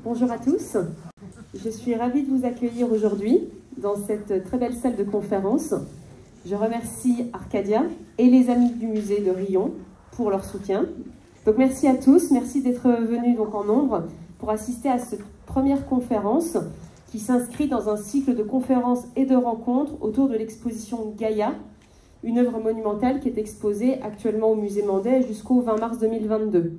Bonjour à tous, je suis ravie de vous accueillir aujourd'hui dans cette très belle salle de conférence. Je remercie Arcadia et les amis du musée de Riom pour leur soutien. Donc merci à tous, merci d'être venus donc en nombre pour assister à cette première conférence qui s'inscrit dans un cycle de conférences et de rencontres autour de l'exposition Gaïa, une œuvre monumentale qui est exposée actuellement au musée Mandé jusqu'au 20 mars 2022.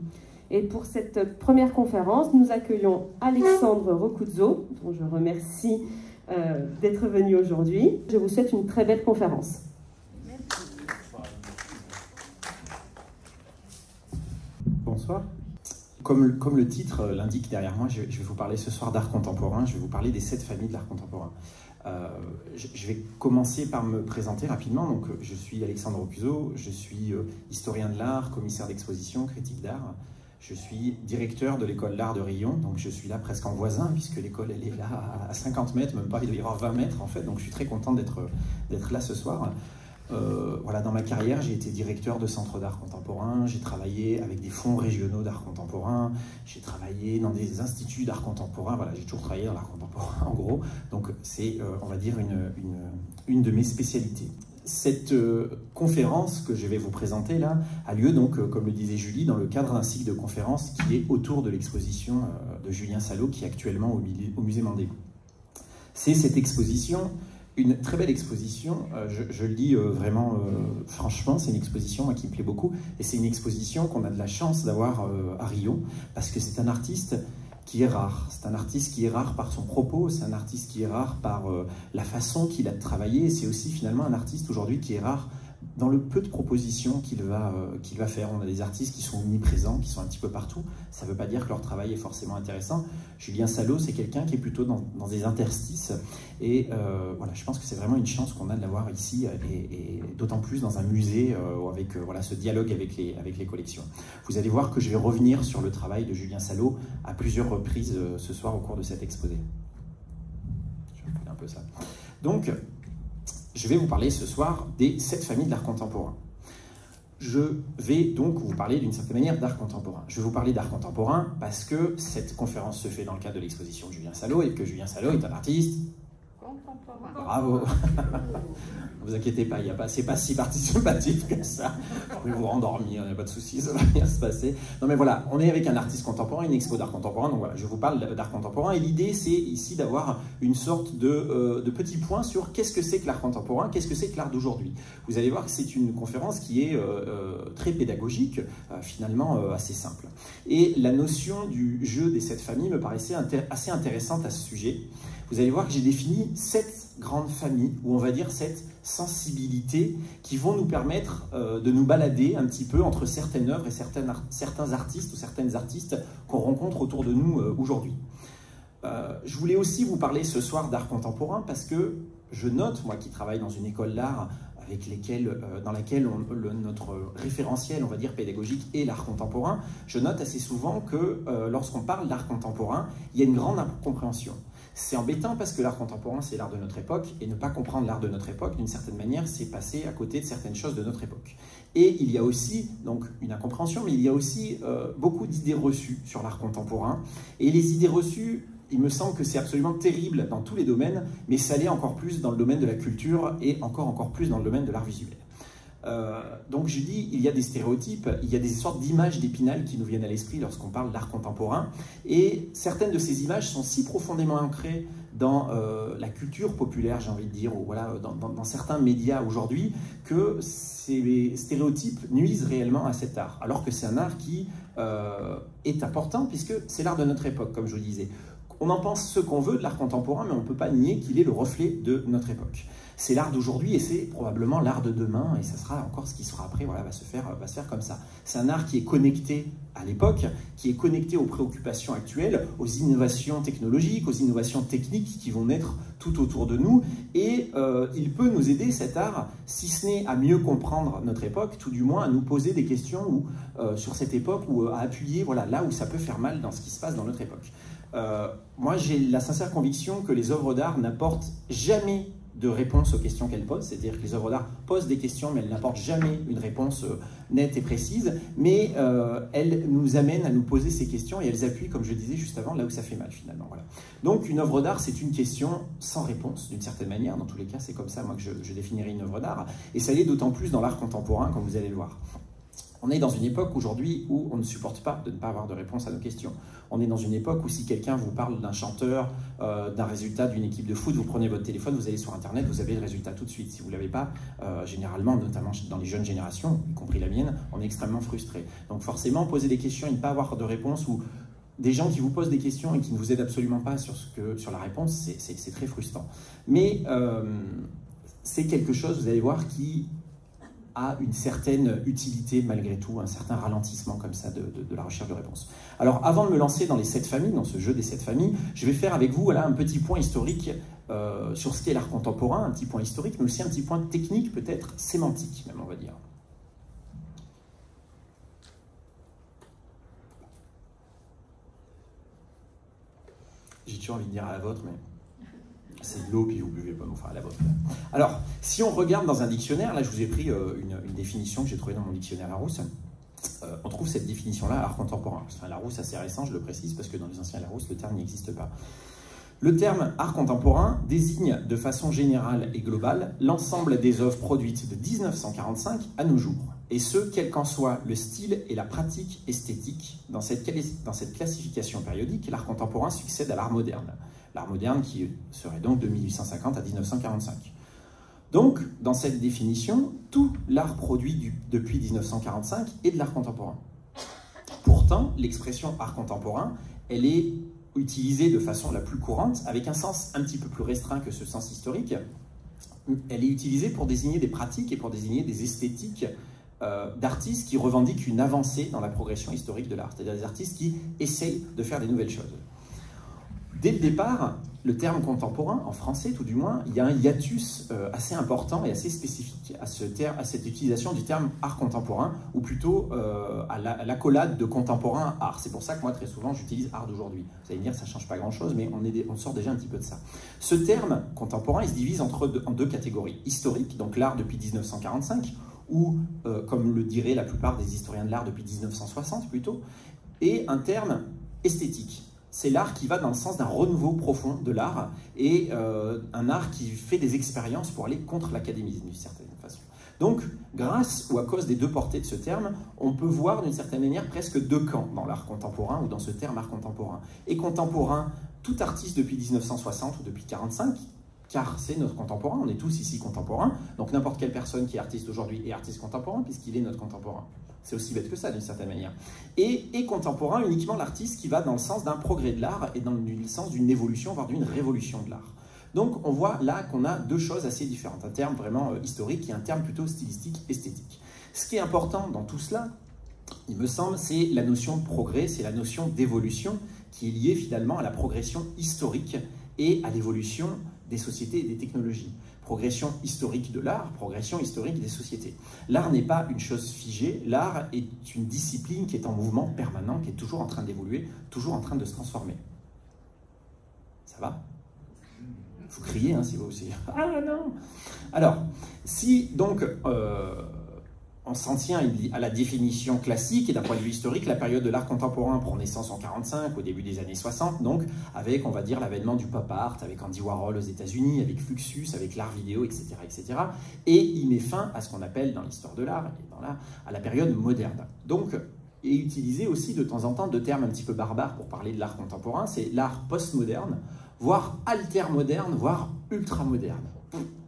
Et pour cette première conférence, nous accueillons Alexandre Rocuzzo, dont je remercie d'être venu aujourd'hui. Je vous souhaite une très belle conférence. Merci. Bonsoir. Comme le titre l'indique derrière moi, je vais vous parler ce soir d'art contemporain, je vais vous parler des 7 familles de l'art contemporain. Je vais commencer par me présenter rapidement. Donc, je suis Alexandre Rocuzzo, je suis historien de l'art, commissaire d'exposition, critique d'art. Je suis directeur de l'école d'art de Riom, donc je suis là presque en voisin, puisque l'école elle est là à 50 mètres, même pas, il doit y avoir 20 mètres en fait, donc je suis très content d'être là ce soir. Voilà, dans ma carrière, j'ai été directeur de centres d'art contemporain, j'ai travaillé avec des fonds régionaux d'art contemporain, j'ai travaillé dans des instituts d'art contemporain, voilà, j'ai toujours travaillé dans l'art contemporain en gros, donc c'est, on va dire, une de mes spécialités. Cette conférence que je vais vous présenter là a lieu donc, comme le disait Julie, dans le cadre d'un cycle de conférences qui est autour de l'exposition de Julien Salot qui est actuellement au musée Mandé. C'est cette exposition, une très belle exposition, je le dis vraiment franchement, c'est une exposition moi, qui me plaît beaucoup et c'est une exposition qu'on a de la chance d'avoir à Rio parce que c'est un artiste qui est rare. C'est un artiste qui est rare par son propos, c'est un artiste qui est rare par la façon qu'il a de travailler, et c'est aussi finalement un artiste aujourd'hui qui est rare dans le peu de propositions qu'il va faire. On a des artistes qui sont omniprésents, qui sont un petit peu partout. Ça ne veut pas dire que leur travail est forcément intéressant. Julien Salot, c'est quelqu'un qui est plutôt dans des interstices. Et voilà, je pense que c'est vraiment une chance qu'on a de l'avoir ici, et d'autant plus dans un musée avec voilà, ce dialogue avec les collections. Vous allez voir que je vais revenir sur le travail de Julien Salot à plusieurs reprises ce soir au cours de cet exposé. Je vais reculer un peu ça. Donc, je vais vous parler ce soir des 7 familles de l'art contemporain. Je vais donc vous parler d'une certaine manière d'art contemporain. Je vais vous parler d'art contemporain parce que cette conférence se fait dans le cadre de l'exposition de Julien Salot et que Julien Salot est un artiste contemporain. Bravo. Ne vous inquiétez pas, c'est pas si participatif que ça. Vous pouvez vous rendormir, il n'y a pas de souci, ça va bien se passer. Non mais voilà, on est avec un artiste contemporain, une expo d'art contemporain, donc voilà, je vous parle d'art contemporain et l'idée c'est ici d'avoir une sorte de petit point sur qu'est-ce que c'est que l'art contemporain, qu'est-ce que c'est que l'art d'aujourd'hui. Vous allez voir que c'est une conférence qui est très pédagogique, finalement assez simple. Et la notion du jeu des 7 familles me paraissait assez intéressante à ce sujet. Vous allez voir que j'ai défini 7 grandes familles, ou on va dire 7 sensibilités qui vont nous permettre de nous balader un petit peu entre certaines œuvres et certains artistes ou certaines artistes qu'on rencontre autour de nous aujourd'hui. Je voulais aussi vous parler ce soir d'art contemporain parce que je note, moi qui travaille dans une école d'art dans laquelle notre référentiel, on va dire, pédagogique est l'art contemporain, je note assez souvent que lorsqu'on parle d'art contemporain, il y a une grande incompréhension. C'est embêtant parce que l'art contemporain, c'est l'art de notre époque, et ne pas comprendre l'art de notre époque, d'une certaine manière, c'est passer à côté de certaines choses de notre époque. Et il y a aussi, donc, une incompréhension, mais il y a aussi beaucoup d'idées reçues sur l'art contemporain. Et les idées reçues, il me semble que c'est absolument terrible dans tous les domaines, mais ça l'est encore plus dans le domaine de la culture et encore plus dans le domaine de l'art visuel. Donc je dis, il y a des stéréotypes, il y a des sortes d'images d'Épinal qui nous viennent à l'esprit lorsqu'on parle d'art contemporain, et certaines de ces images sont si profondément ancrées dans la culture populaire, j'ai envie de dire, ou voilà, dans certains médias aujourd'hui, que ces stéréotypes nuisent réellement à cet art, alors que c'est un art qui est important, puisque c'est l'art de notre époque, comme je vous disais. On en pense ce qu'on veut de l'art contemporain, mais on ne peut pas nier qu'il est le reflet de notre époque. C'est l'art d'aujourd'hui et c'est probablement l'art de demain, et ça sera encore ce qui sera après, voilà, va se faire comme ça. C'est un art qui est connecté à l'époque, qui est connecté aux préoccupations actuelles, aux innovations technologiques, aux innovations techniques qui vont naître tout autour de nous, et il peut nous aider, cet art, si ce n'est à mieux comprendre notre époque, tout du moins à nous poser des questions sur cette époque, ou à appuyer voilà, là où ça peut faire mal dans ce qui se passe dans notre époque. Moi, j'ai la sincère conviction que les œuvres d'art n'apportent jamais de réponse aux questions qu'elles posent, c'est-à-dire que les œuvres d'art posent des questions, mais elles n'apportent jamais une réponse nette et précise, mais elles nous amènent à nous poser ces questions et elles appuient, comme je disais juste avant, là où ça fait mal finalement. Voilà. Donc une œuvre d'art, c'est une question sans réponse, d'une certaine manière. Dans tous les cas, c'est comme ça moi que je définirais une œuvre d'art, et ça l'est d'autant plus dans l'art contemporain, comme vous allez le voir. On est dans une époque aujourd'hui où on ne supporte pas de ne pas avoir de réponse à nos questions. On est dans une époque où si quelqu'un vous parle d'un chanteur, d'un résultat d'une équipe de foot, vous prenez votre téléphone, vous allez sur Internet, vous avez le résultat tout de suite. Si vous ne l'avez pas, généralement, notamment dans les jeunes générations, y compris la mienne, on est extrêmement frustré. Donc forcément, poser des questions et ne pas avoir de réponse, ou des gens qui vous posent des questions et qui ne vous aident absolument pas sur la réponse, c'est très frustrant. Mais c'est quelque chose, vous allez voir, qui a une certaine utilité malgré tout, un certain ralentissement comme ça de la recherche de réponses. Alors avant de me lancer dans les 7 familles, dans ce jeu des 7 familles, je vais faire avec vous voilà, un petit point historique sur ce qu'est l'art contemporain, un petit point historique, mais aussi un petit point technique, peut-être sémantique même, on va dire. J'ai toujours envie de dire à la vôtre, mais c'est de l'eau, puis vous buvez pas, enfin à la vôtre. Alors, si on regarde dans un dictionnaire, là je vous ai pris une définition que j'ai trouvée dans mon dictionnaire Larousse, on trouve cette définition-là, art contemporain. Enfin, Larousse assez récent, je le précise, parce que dans les anciens Larousse, le terme n'existe pas. Le terme art contemporain désigne de façon générale et globale l'ensemble des œuvres produites de 1945 à nos jours, et ce, quel qu'en soit le style et la pratique esthétique. Dans cette classification périodique, l'art contemporain succède à l'art moderne. L'art moderne qui serait donc de 1850 à 1945. Donc, dans cette définition, tout l'art produit depuis 1945 est de l'art contemporain. Pourtant, l'expression art contemporain, elle est utilisée de façon la plus courante, avec un sens un petit peu plus restreint que ce sens historique. Elle est utilisée pour désigner des pratiques et pour désigner des esthétiques d'artistes qui revendiquent une avancée dans la progression historique de l'art, c'est-à-dire des artistes qui essayent de faire des nouvelles choses. Dès le départ, le terme contemporain, en français tout du moins, il y a un hiatus assez important et assez spécifique à cette utilisation du terme art contemporain, ou plutôt à l'accolade de contemporain à art. C'est pour ça que moi, très souvent, j'utilise art d'aujourd'hui. Vous allez me dire, ça ne change pas grand-chose, mais on sort déjà un petit peu de ça. Ce terme contemporain, il se divise en deux catégories. Historique, donc l'art depuis 1945, ou, comme le diraient la plupart des historiens de l'art, depuis 1960 plutôt, et un terme esthétique. C'est l'art qui va dans le sens d'un renouveau profond de l'art, et un art qui fait des expériences pour aller contre l'académisme d'une certaine façon. Donc, grâce ou à cause des deux portées de ce terme, on peut voir d'une certaine manière presque deux camps dans l'art contemporain, ou dans ce terme art contemporain. Et contemporain, tout artiste depuis 1960 ou depuis 1945, car c'est notre contemporain, on est tous ici contemporains, donc n'importe quelle personne qui est artiste aujourd'hui est artiste contemporain, puisqu'il est notre contemporain. C'est aussi bête que ça, d'une certaine manière. Et contemporain, uniquement l'artiste qui va dans le sens d'un progrès de l'art et dans le sens d'une évolution, voire d'une révolution de l'art. Donc on voit là qu'on a deux choses assez différentes, un terme vraiment historique et un terme plutôt stylistique, esthétique. Ce qui est important dans tout cela, il me semble, c'est la notion de progrès, c'est la notion d'évolution qui est liée finalement à la progression historique et à l'évolution des sociétés et des technologies. Progression historique de l'art, progression historique des sociétés. L'art n'est pas une chose figée, l'art est une discipline qui est en mouvement permanent, qui est toujours en train d'évoluer, toujours en train de se transformer. Ça va? Vous criez, hein, si vous aussi. Ah non! Alors, si donc on s'en tient à la définition classique et d'un point de vue historique, la période de l'art contemporain prend naissance en 1945, au début des années 60, donc avec, on va dire, l'avènement du pop art, avec Andy Warhol aux États-Unis, avec Fluxus, avec l'art vidéo, etc., etc. Et il met fin à ce qu'on appelle dans l'histoire de l'art, à la période moderne. Donc, est utilisé aussi de temps en temps deux termes un petit peu barbares pour parler de l'art contemporain, c'est l'art postmoderne, voire altermoderne, voire ultramoderne.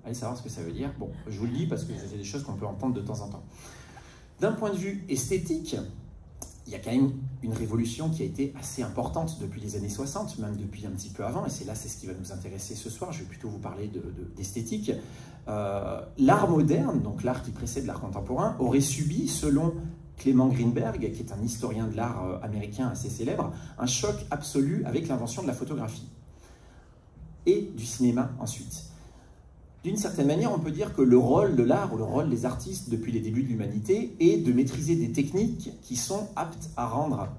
Allez savoir ce que ça veut dire. Bon, je vous le dis parce que c'est des choses qu'on peut entendre de temps en temps. D'un point de vue esthétique, il y a quand même une révolution qui a été assez importante depuis les années 60, même depuis un petit peu avant, et c'est ce qui va nous intéresser ce soir. Je vais plutôt vous parler d'esthétique. L'art moderne, donc l'art qui précède l'art contemporain, aurait subi, selon Clement Greenberg, qui est un historien de l'art américain assez célèbre, un choc absolu avec l'invention de la photographie et du cinéma ensuite. D'une certaine manière, on peut dire que le rôle de l'art ou le rôle des artistes depuis les débuts de l'humanité est de maîtriser des techniques qui sont aptes à rendre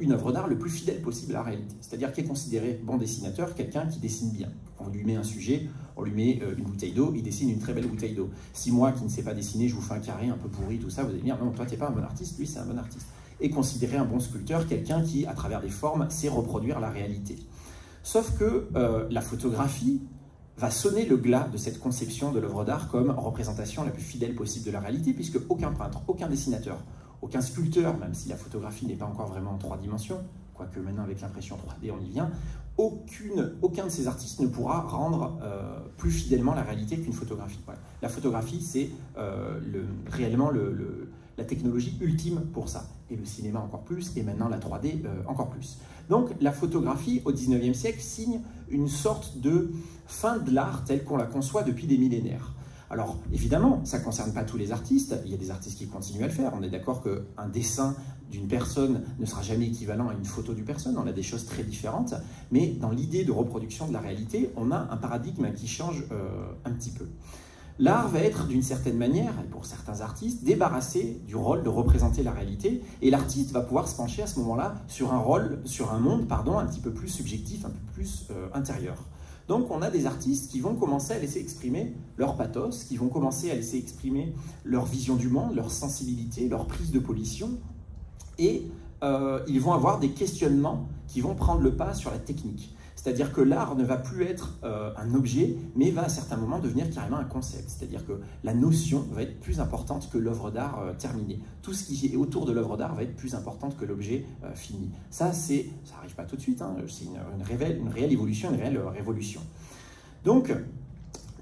une œuvre d'art le plus fidèle possible à la réalité. C'est-à-dire qu'est considéré bon dessinateur quelqu'un qui dessine bien. On lui met un sujet, on lui met une bouteille d'eau, il dessine une très belle bouteille d'eau. Si moi qui ne sais pas dessiner, je vous fais un carré un peu pourri, tout ça, vous allez dire non, toi tu n'es pas un bon artiste, lui c'est un bon artiste. Et considérer un bon sculpteur quelqu'un qui, à travers des formes, sait reproduire la réalité. Sauf que la photographie va sonner le glas de cette conception de l'œuvre d'art comme représentation la plus fidèle possible de la réalité, puisque aucun peintre, aucun dessinateur, aucun sculpteur, même si la photographie n'est pas encore vraiment en 3 dimensions, quoique maintenant avec l'impression 3D on y vient, aucun de ces artistes ne pourra rendre plus fidèlement la réalité qu'une photographie. Voilà. La photographie, c'est réellement la technologie ultime pour ça. Et le cinéma encore plus, et maintenant la 3D encore plus. Donc la photographie, au 19e siècle, signe une sorte de fin de l'art tel qu'on la conçoit depuis des millénaires. Alors évidemment, ça ne concerne pas tous les artistes, il y a des artistes qui continuent à le faire. On est d'accord qu'un dessin d'une personne ne sera jamais équivalent à une photo d'une personne, on a des choses très différentes, mais dans l'idée de reproduction de la réalité, on a un paradigme qui change un petit peu. L'art va être, d'une certaine manière, et pour certains artistes, débarrassé du rôle de représenter la réalité, et l'artiste va pouvoir se pencher à ce moment-là sur un monde, un petit peu plus subjectif, un peu plus intérieur. Donc on a des artistes qui vont commencer à laisser exprimer leur pathos, qui vont commencer à laisser exprimer leur vision du monde, leur sensibilité, leur prise de position, et ils vont avoir des questionnements qui vont prendre le pas sur la technique. C'est-à-dire que l'art ne va plus être un objet, mais va à certains moments devenir carrément un concept. C'est-à-dire que la notion va être plus importante que l'œuvre d'art terminée. Tout ce qui est autour de l'œuvre d'art va être plus importante que l'objet fini. Ça n'arrive pas tout de suite, hein, c'est une réelle évolution, une réelle révolution. Donc,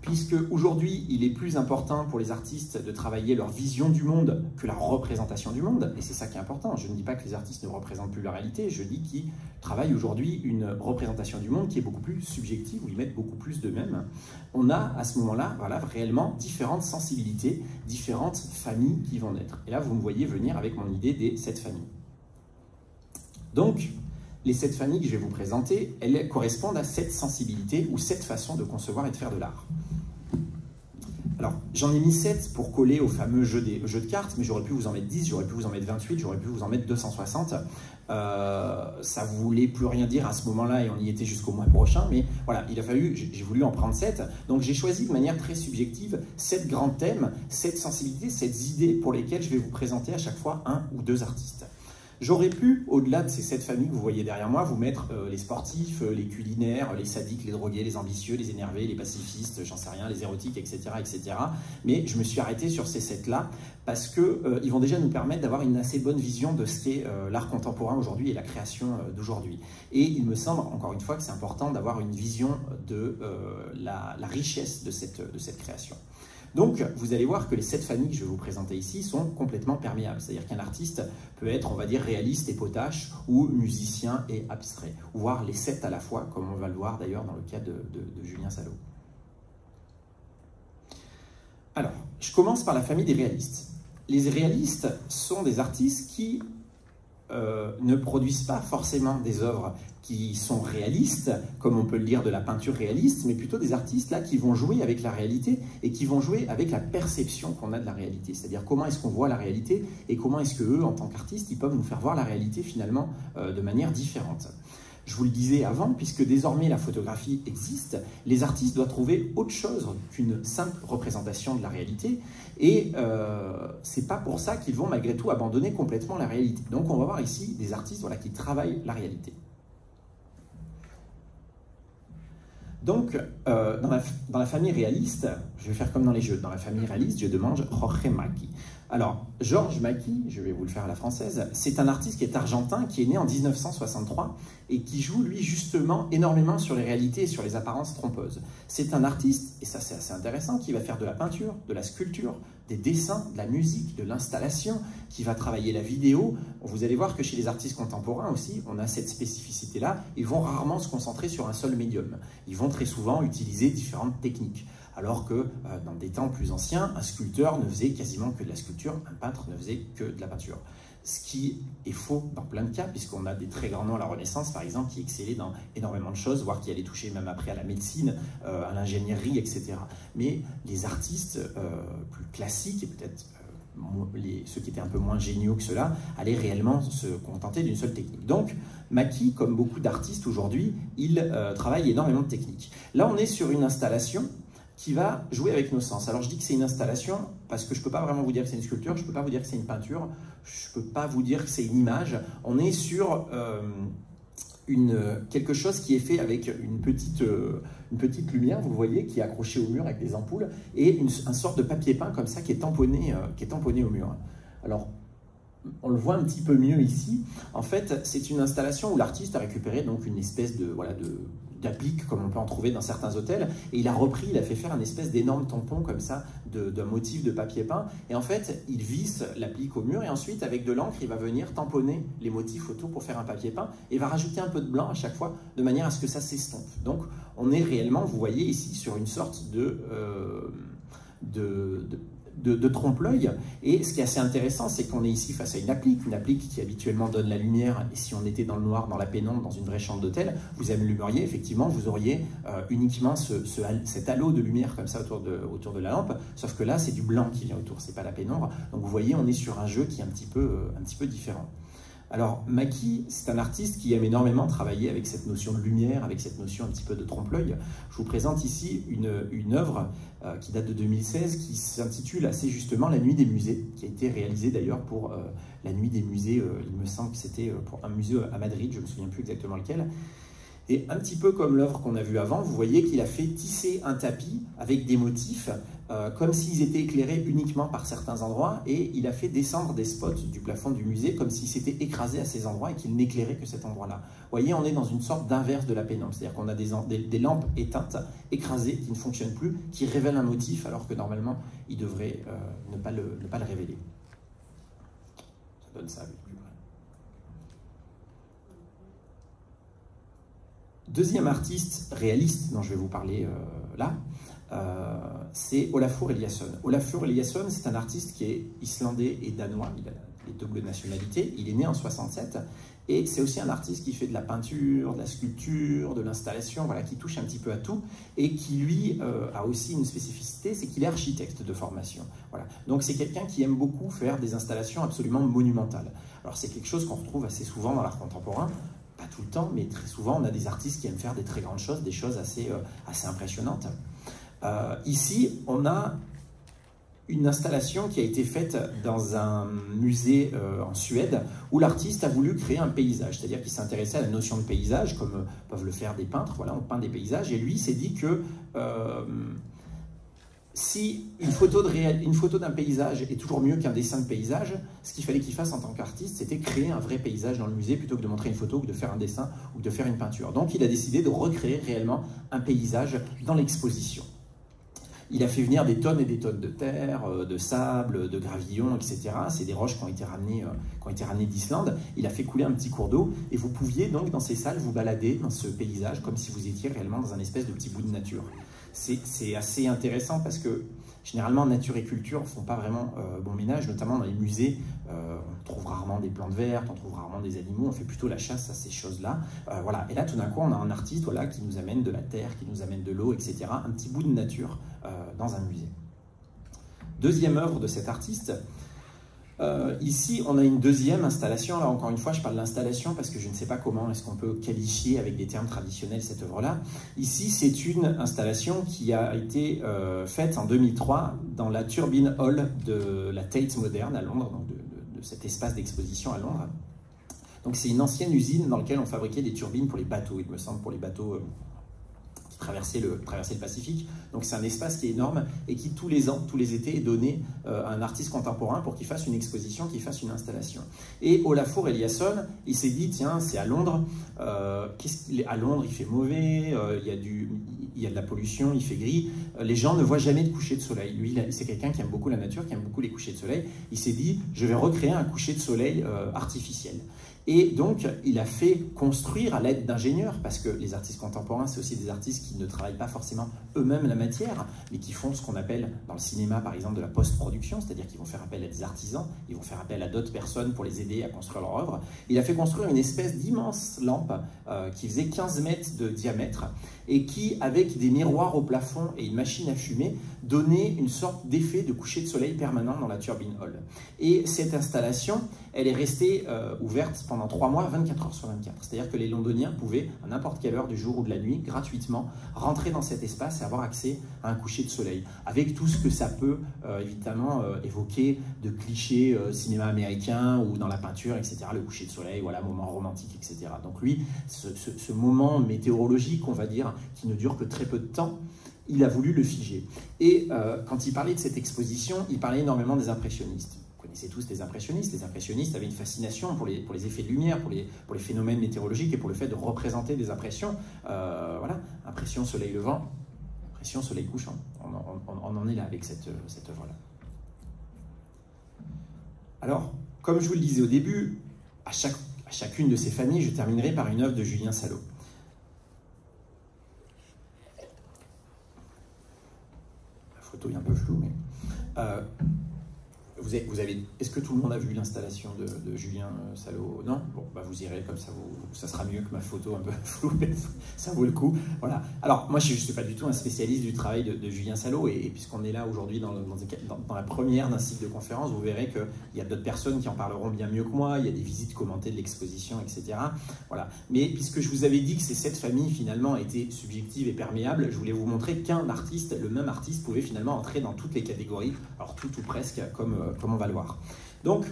puisque aujourd'hui, il est plus important pour les artistes de travailler leur vision du monde que la représentation du monde, et c'est ça qui est important. Je ne dis pas que les artistes ne représentent plus la réalité, je dis qu'ils travaillent aujourd'hui une représentation du monde qui est beaucoup plus subjective, où ils mettent beaucoup plus d'eux-mêmes. On a à ce moment-là, voilà, réellement différentes sensibilités, différentes familles qui vont naître. Et là, vous me voyez venir avec mon idée des 7 familles. Donc, les 7 familles que je vais vous présenter, elles correspondent à 7 sensibilités ou 7 façons de concevoir et de faire de l'art. Alors, j'en ai mis 7 pour coller au fameux jeu de cartes, mais j'aurais pu vous en mettre 10, j'aurais pu vous en mettre 28, j'aurais pu vous en mettre 260. Ça ne voulait plus rien dire à ce moment-là et on y était jusqu'au mois prochain, mais voilà, il a fallu, j'ai voulu en prendre 7. Donc j'ai choisi de manière très subjective 7 grands thèmes, 7 sensibilités, 7 idées pour lesquelles je vais vous présenter à chaque fois 1 ou 2 artistes. J'aurais pu, au-delà de ces 7 familles que vous voyez derrière moi, vous mettre les sportifs, les culinaires, les sadiques, les drogués, les ambitieux, les énervés, les pacifistes, j'en sais rien, les érotiques, etc., etc. Mais je me suis arrêté sur ces 7-là parce qu'ils vont déjà nous permettre d'avoir une assez bonne vision de ce qu'est l'art contemporain aujourd'hui et la création d'aujourd'hui. Et il me semble, encore une fois, que c'est important d'avoir une vision de la richesse de cette création. Donc, vous allez voir que les 7 familles que je vais vous présenter ici sont complètement perméables. C'est-à-dire qu'un artiste peut être, on va dire, réaliste et potache, ou musicien et abstrait, ou voir les 7 à la fois, comme on va le voir d'ailleurs dans le cas de Julien Salot. Alors, je commence par la famille des réalistes. Les réalistes sont des artistes qui ne produisent pas forcément des œuvres qui sont réalistes, comme on peut le dire de la peinture réaliste, mais plutôt des artistes là qui vont jouer avec la réalité et qui vont jouer avec la perception qu'on a de la réalité. C'est-à-dire comment est-ce qu'on voit la réalité et comment est-ce qu'eux, en tant qu'artistes, ils peuvent nous faire voir la réalité finalement de manière différente. Je vous le disais avant, puisque désormais la photographie existe, les artistes doivent trouver autre chose qu'une simple représentation de la réalité, et c'est pas pour ça qu'ils vont malgré tout abandonner complètement la réalité. Donc on va voir ici des artistes voilà, qui travaillent la réalité. Donc, dans la famille réaliste, je vais faire comme dans les jeux, dans la famille réaliste, je demande Jorge Macchi. Alors, Georges Macchi, je vais vous le faire à la française, c'est un artiste qui est argentin, qui est né en 1963 et qui joue, lui, justement, énormément sur les réalités et sur les apparences trompeuses. C'est un artiste, et ça c'est assez intéressant, qui va faire de la peinture, de la sculpture, des dessins, de la musique, de l'installation, qui va travailler la vidéo. Vous allez voir que chez les artistes contemporains aussi, on a cette spécificité-là. Ils vont rarement se concentrer sur un seul médium. Ils vont très souvent utiliser différentes techniques. Alors que dans des temps plus anciens, un sculpteur ne faisait quasiment que de la sculpture, un peintre ne faisait que de la peinture. Ce qui est faux dans plein de cas, puisqu'on a des très grands noms à la Renaissance, par exemple, qui excellaient dans énormément de choses, voire qui allaient toucher même après à la médecine, à l'ingénierie, etc. Mais les artistes plus classiques, et peut-être ceux qui étaient un peu moins géniaux que ceux-là, allaient réellement se contenter d'une seule technique. Donc, Maki, comme beaucoup d'artistes aujourd'hui, il travaille énormément de techniques. Là, on est sur une installation qui va jouer avec nos sens. Alors je dis que c'est une installation parce que je ne peux pas vraiment vous dire que c'est une sculpture, je ne peux pas vous dire que c'est une peinture, je ne peux pas vous dire que c'est une image. On est sur quelque chose qui est fait avec une petite lumière, vous le voyez, qui est accrochée au mur avec des ampoules, et une sorte de papier peint comme ça qui est tamponné au mur. Alors, on le voit un petit peu mieux ici. En fait, c'est une installation où l'artiste a récupéré donc une espèce d'applique, comme on peut en trouver dans certains hôtels, et il a repris, il a fait faire un espèce d'énorme tampon comme ça, d'un motif de papier peint, et en fait, il visse l'applique au mur, et ensuite, avec de l'encre, il va venir tamponner les motifs autour pour faire un papier peint, et va rajouter un peu de blanc à chaque fois, de manière à ce que ça s'estompe. Donc, on est réellement, vous voyez ici, sur une sorte de trompe-l'œil. Et ce qui est assez intéressant, c'est qu'on est ici face à une applique qui habituellement donne la lumière, et si on était dans le noir, dans la pénombre, dans une vraie chambre d'hôtel, vous allumeriez, effectivement, vous auriez uniquement cet halo de lumière comme ça autour de la lampe, sauf que là, c'est du blanc qui vient autour, c'est pas la pénombre. Donc vous voyez, on est sur un jeu qui est un petit peu différent. Alors, Maki, c'est un artiste qui aime énormément travailler avec cette notion de lumière, avec cette notion un petit peu de trompe-l'œil. Je vous présente ici une œuvre qui date de 2016, qui s'intitule assez justement La Nuit des musées, qui a été réalisée d'ailleurs pour la Nuit des musées, il me semble que c'était pour un musée à Madrid, je ne me souviens plus exactement lequel. Et un petit peu comme l'œuvre qu'on a vue avant, vous voyez qu'il a fait tisser un tapis avec des motifs comme s'ils étaient éclairés uniquement par certains endroits, et il a fait descendre des spots du plafond du musée comme s'il s'était écrasé à ces endroits et qu'il n'éclairait que cet endroit-là. Vous voyez, on est dans une sorte d'inverse de la pénombre, c'est-à-dire qu'on a des lampes éteintes, écrasées, qui ne fonctionnent plus, qui révèlent un motif alors que normalement, il devrait ne pas le révéler. Ça donne ça avec plus près. Deuxième artiste réaliste dont je vais vous parler là, c'est Olafur Eliasson. Olafur Eliasson, c'est un artiste qui est islandais et danois, il a les doubles nationalités, il est né en 67, et c'est aussi un artiste qui fait de la peinture, de la sculpture, de l'installation, voilà, qui touche un petit peu à tout, et qui lui a aussi une spécificité, c'est qu'il est architecte de formation. Voilà. Donc c'est quelqu'un qui aime beaucoup faire des installations absolument monumentales. Alors c'est quelque chose qu'on retrouve assez souvent dans l'art contemporain, pas tout le temps, mais très souvent, on a des artistes qui aiment faire des très grandes choses, des choses assez impressionnantes. Ici, on a une installation qui a été faite dans un musée en Suède, où l'artiste a voulu créer un paysage, c'est-à-dire qu'il s'intéressait à la notion de paysage, comme peuvent le faire des peintres, voilà, on peint des paysages, et lui s'est dit que si une photo d'un paysage est toujours mieux qu'un dessin de paysage, ce qu'il fallait qu'il fasse en tant qu'artiste, c'était créer un vrai paysage dans le musée plutôt que de montrer une photo ou de faire un dessin ou de faire une peinture. Donc il a décidé de recréer réellement un paysage dans l'exposition. Il a fait venir des tonnes et des tonnes de terre, de sable, de gravillon, etc. C'est des roches qui ont été ramenées d'Islande. Il a fait couler un petit cours d'eau et vous pouviez donc dans ces salles vous balader dans ce paysage comme si vous étiez réellement dans un espèce de petit bout de nature. C'est assez intéressant parce que généralement nature et culture ne font pas vraiment bon ménage, notamment dans les musées. On trouve rarement des plantes vertes, on trouve rarement des animaux, on fait plutôt la chasse à ces choses-là. Voilà. Et là, tout d'un coup, on a un artiste voilà, qui nous amène de la terre, qui nous amène de l'eau, etc. Un petit bout de nature dans un musée. Deuxième œuvre de cet artiste. Ici, on a une deuxième installation. Là, encore une fois, je parle d'installation parce que je ne sais pas comment est-ce qu'on peut qualifier avec des termes traditionnels cette œuvre-là. Ici, c'est une installation qui a été faite en 2003 dans la Turbine Hall de la Tate Modern à Londres, donc de cet espace d'exposition à Londres. Donc, c'est une ancienne usine dans laquelle on fabriquait des turbines pour les bateaux, il me semble, pour les bateaux qui traversaient le Pacifique. Donc c'est un espace qui est énorme et qui tous les ans, tous les étés est donné à un artiste contemporain pour qu'il fasse une exposition, qu'il fasse une installation. Et Olafur Eliasson, il s'est dit, tiens, c'est à Londres, à Londres il fait mauvais, il y a de la pollution, il fait gris, les gens ne voient jamais de coucher de soleil. Lui, c'est quelqu'un qui aime beaucoup la nature, qui aime beaucoup les couchers de soleil. Il s'est dit, je vais recréer un coucher de soleil artificiel. Et donc, il a fait construire à l'aide d'ingénieurs, parce que les artistes contemporains, c'est aussi des artistes qui ne travaillent pas forcément eux-mêmes la matière, mais qui font ce qu'on appelle dans le cinéma par exemple de la post-production, c'est-à-dire qu'ils vont faire appel à des artisans, ils vont faire appel à d'autres personnes pour les aider à construire leur œuvre. Il a fait construire une espèce d'immense lampe qui faisait 15 mètres de diamètre et qui, avec des miroirs au plafond et une machine à fumer, donnait une sorte d'effet de coucher de soleil permanent dans la turbine hall. Et cette installation, elle est restée ouverte pendant 3 mois, 24 heures sur 24. C'est-à-dire que les Londoniens pouvaient, à n'importe quelle heure du jour ou de la nuit, gratuitement, rentrer dans cet espace et avoir accès à un coucher de soleil, avec tout ce que ça peut évidemment évoquer de clichés cinéma américain ou dans la peinture, etc. Le coucher de soleil, voilà, moment romantique, etc. Donc lui, ce moment météorologique, on va dire, qui ne dure que très peu de temps, il a voulu le figer. Et quand il parlait de cette exposition, il parlait énormément des impressionnistes. Vous connaissez tous les impressionnistes. Les impressionnistes avaient une fascination pour les effets de lumière, pour les phénomènes météorologiques et pour le fait de représenter des impressions. Voilà, impression soleil levant, impression soleil couchant. On en est là avec cette œuvre-là. Alors, comme je vous le disais au début, à chacune de ces familles, je terminerai par une œuvre de Julien Salot. La photo est un peu floue, mais... est-ce que tout le monde a vu l'installation de Julien Salot? Non? Bon, bah vous irez, comme ça, ça sera mieux que ma photo un peu floue, mais ça vaut le coup. Voilà. Alors, moi, je ne suis pas du tout un spécialiste du travail de Julien Salot, et puisqu'on est là aujourd'hui dans la première d'un cycle de conférences, vous verrez qu'il y a d'autres personnes qui en parleront bien mieux que moi, il y a des visites commentées de l'exposition, etc. Voilà. Mais puisque je vous avais dit que ces 7 familles, finalement, étaient subjectives et perméables, je voulais vous montrer qu'un artiste, le même artiste, pouvait finalement entrer dans toutes les catégories, alors tout ou presque, comme on va le voir. Donc,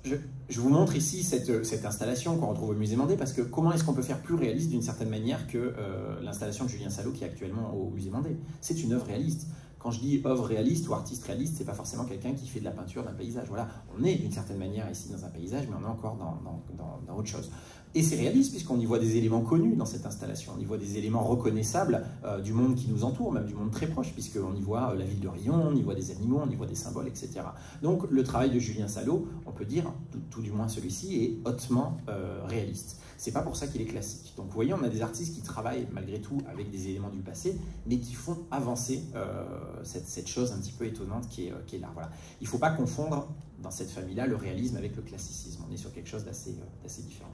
je vous montre ici cette installation qu'on retrouve au musée Mandé, parce que comment est-ce qu'on peut faire plus réaliste d'une certaine manière que l'installation de Julien Salot qui est actuellement au musée Mandé? C'est une œuvre réaliste. Quand je dis œuvre réaliste ou artiste réaliste, c'est pas forcément quelqu'un qui fait de la peinture d'un paysage. Voilà, on est d'une certaine manière ici dans un paysage, mais on est encore dans autre chose. Et c'est réaliste puisqu'on y voit des éléments connus dans cette installation, on y voit des éléments reconnaissables du monde qui nous entoure, même du monde très proche, puisqu'on y voit la ville de Rion, on y voit des animaux, on y voit des symboles, etc. Donc le travail de Julien Salot, on peut dire, tout du moins celui-ci, est hautement réaliste. C'est pas pour ça qu'il est classique. Donc vous voyez, on a des artistes qui travaillent malgré tout avec des éléments du passé, mais qui font avancer cette chose un petit peu étonnante qui est là. Voilà. Il ne faut pas confondre dans cette famille-là le réalisme avec le classicisme. On est sur quelque chose d'assez différent.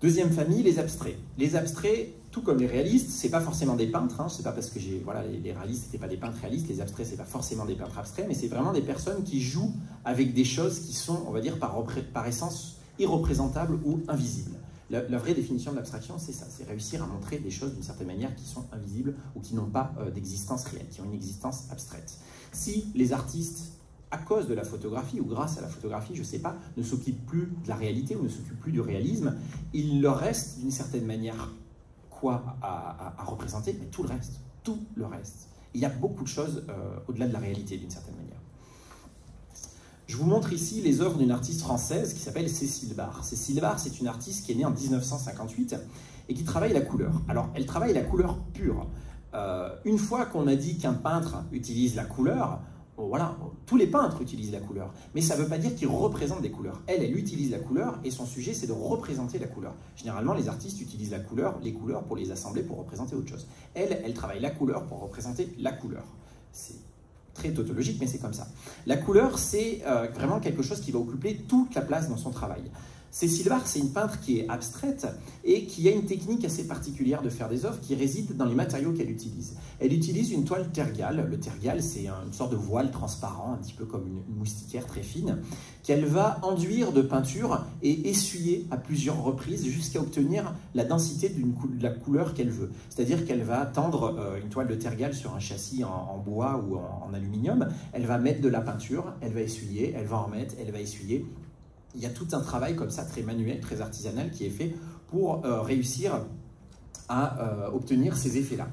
Deuxième famille, les abstraits. Les abstraits, tout comme les réalistes, c'est pas forcément des peintres. Hein. C'est pas parce que les réalistes n'étaient pas des peintres réalistes, les abstraits c'est pas forcément des peintres abstraits, mais c'est vraiment des personnes qui jouent avec des choses qui sont, on va dire, par essence irreprésentables ou invisibles. La vraie définition de l'abstraction, c'est ça, c'est réussir à montrer des choses d'une certaine manière qui sont invisibles ou qui n'ont pas d'existence réelle, qui ont une existence abstraite. Si les artistes, à cause de la photographie ou grâce à la photographie, je ne sais pas, ne s'occupent plus de la réalité ou ne s'occupent plus du réalisme, il leur reste d'une certaine manière quoi à représenter, mais tout le reste. Il y a beaucoup de choses au-delà de la réalité d'une certaine manière. Je vous montre ici les œuvres d'une artiste française qui s'appelle Cécile Barre. Cécile Barre, c'est une artiste qui est née en 1958 et qui travaille la couleur. Alors, elle travaille la couleur pure. Une fois qu'on a dit qu'un peintre utilise la couleur, bon, voilà, tous les peintres utilisent la couleur, mais ça ne veut pas dire qu'ils représentent des couleurs. Elle utilise la couleur et son sujet, c'est de représenter la couleur. Généralement, les artistes utilisent les couleurs pour les assembler, pour représenter autre chose. Elle travaille la couleur pour représenter la couleur. C'est très tautologique, mais c'est comme ça. La couleur, c'est vraiment quelque chose qui va occuper toute la place dans son travail. Cécile Barre, c'est une peintre qui est abstraite et qui a une technique assez particulière de faire des œuvres qui réside dans les matériaux qu'elle utilise. Elle utilise une toile tergale. Le tergale, c'est une sorte de voile transparent, un petit peu comme une moustiquaire très fine, qu'elle va enduire de peinture et essuyer à plusieurs reprises jusqu'à obtenir la densité de la couleur qu'elle veut. C'est-à-dire qu'elle va tendre une toile de tergale sur un châssis en bois ou en aluminium, elle va mettre de la peinture, elle va essuyer, elle va en remettre, elle va essuyer. Il y a tout un travail comme ça, très manuel, très artisanal, qui est fait pour réussir à obtenir ces effets-là.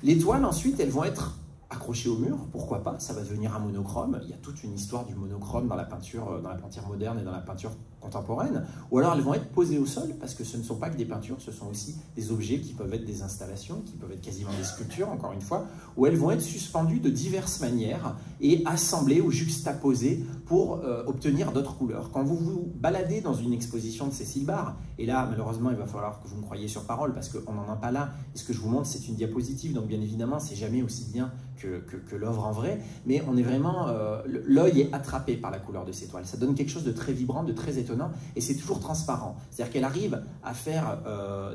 Les toiles, ensuite, elles vont être accroché au mur, pourquoi pas, ça va devenir un monochrome. Il y a toute une histoire du monochrome dans la peinture moderne et dans la peinture contemporaine. Ou alors elles vont être posées au sol, parce que ce ne sont pas que des peintures, ce sont aussi des objets qui peuvent être des installations, qui peuvent être quasiment des sculptures, encore une fois, où elles vont être suspendues de diverses manières et assemblées ou juxtaposées pour obtenir d'autres couleurs. Quand vous vous baladez dans une exposition de Cécile Barre, et là, malheureusement, il va falloir que vous me croyiez sur parole, parce qu'on n'en a pas là, et ce que je vous montre, c'est une diapositive, donc bien évidemment, c'est jamais aussi bien que l'œuvre en vrai, mais on est vraiment, l'œil est attrapé par la couleur de ces toiles. Ça donne quelque chose de très vibrant, de très étonnant, et c'est toujours transparent. C'est-à-dire qu'elle arrive à faire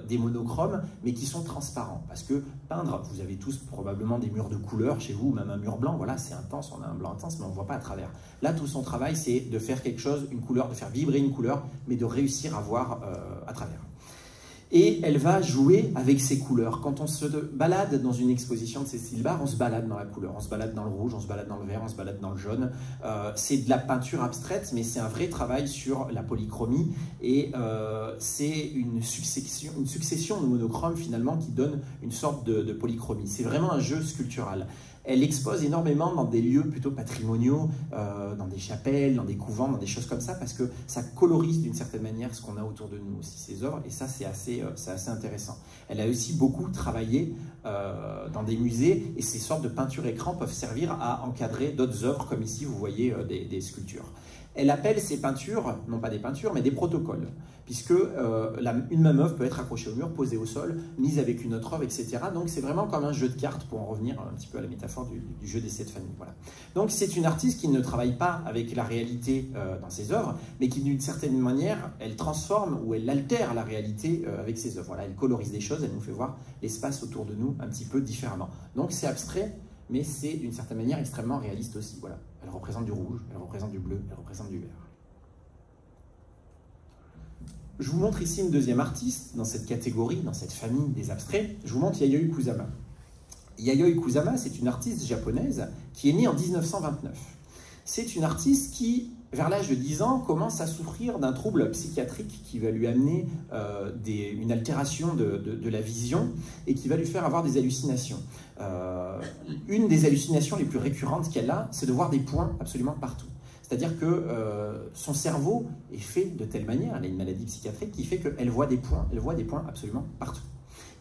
des monochromes, mais qui sont transparents. Parce que peindre, vous avez tous probablement des murs de couleur chez vous, même un mur blanc, voilà, c'est intense, on a un blanc intense, mais on ne voit pas à travers. Là, tout son travail, c'est de faire quelque chose, une couleur, de faire vibrer une couleur, mais de réussir à voir à travers. Et elle va jouer avec ces couleurs. Quand on se balade dans une exposition de Cécile Barre, on se balade dans la couleur, on se balade dans le rouge, on se balade dans le vert, on se balade dans le jaune. C'est de la peinture abstraite, mais c'est un vrai travail sur la polychromie, et c'est une succession de monochromes finalement qui donne une sorte de polychromie. C'est vraiment un jeu sculptural. Elle expose énormément dans des lieux plutôt patrimoniaux, dans des chapelles, dans des couvents, dans des choses comme ça, parce que ça colorise d'une certaine manière ce qu'on a autour de nous aussi, ces œuvres, et ça c'est assez intéressant. Elle a aussi beaucoup travaillé dans des musées, et ces sortes de peintures écran peuvent servir à encadrer d'autres œuvres, comme ici vous voyez des sculptures. Elle appelle ces peintures, non pas des peintures, mais des protocoles, puisque une même œuvre peut être accrochée au mur, posée au sol, mise avec une autre œuvre, etc. Donc c'est vraiment comme un jeu de cartes, pour en revenir un petit peu à la métaphore du jeu des 7 familles. Voilà. Donc c'est une artiste qui ne travaille pas avec la réalité dans ses œuvres, mais qui d'une certaine manière, elle transforme ou elle altère la réalité avec ses œuvres. Voilà, elle colorise des choses, elle nous fait voir l'espace autour de nous un petit peu différemment. Donc c'est abstrait, mais c'est d'une certaine manière extrêmement réaliste aussi. Voilà. Elle représente du rouge, elle représente du bleu, elle représente du vert. Je vous montre ici une deuxième artiste dans cette catégorie, dans cette famille des abstraits. Je vous montre Yayoi Kusama. Yayoi Kusama, c'est une artiste japonaise qui est née en 1929. C'est une artiste qui, vers l'âge de 10 ans, commence à souffrir d'un trouble psychiatrique qui va lui amener une altération de la vision et qui va lui faire avoir des hallucinations. Une des hallucinations les plus récurrentes qu'elle a, c'est de voir des points absolument partout. C'est-à-dire que son cerveau est fait de telle manière, elle a une maladie psychiatrique qui fait qu'elle voit des points, absolument partout.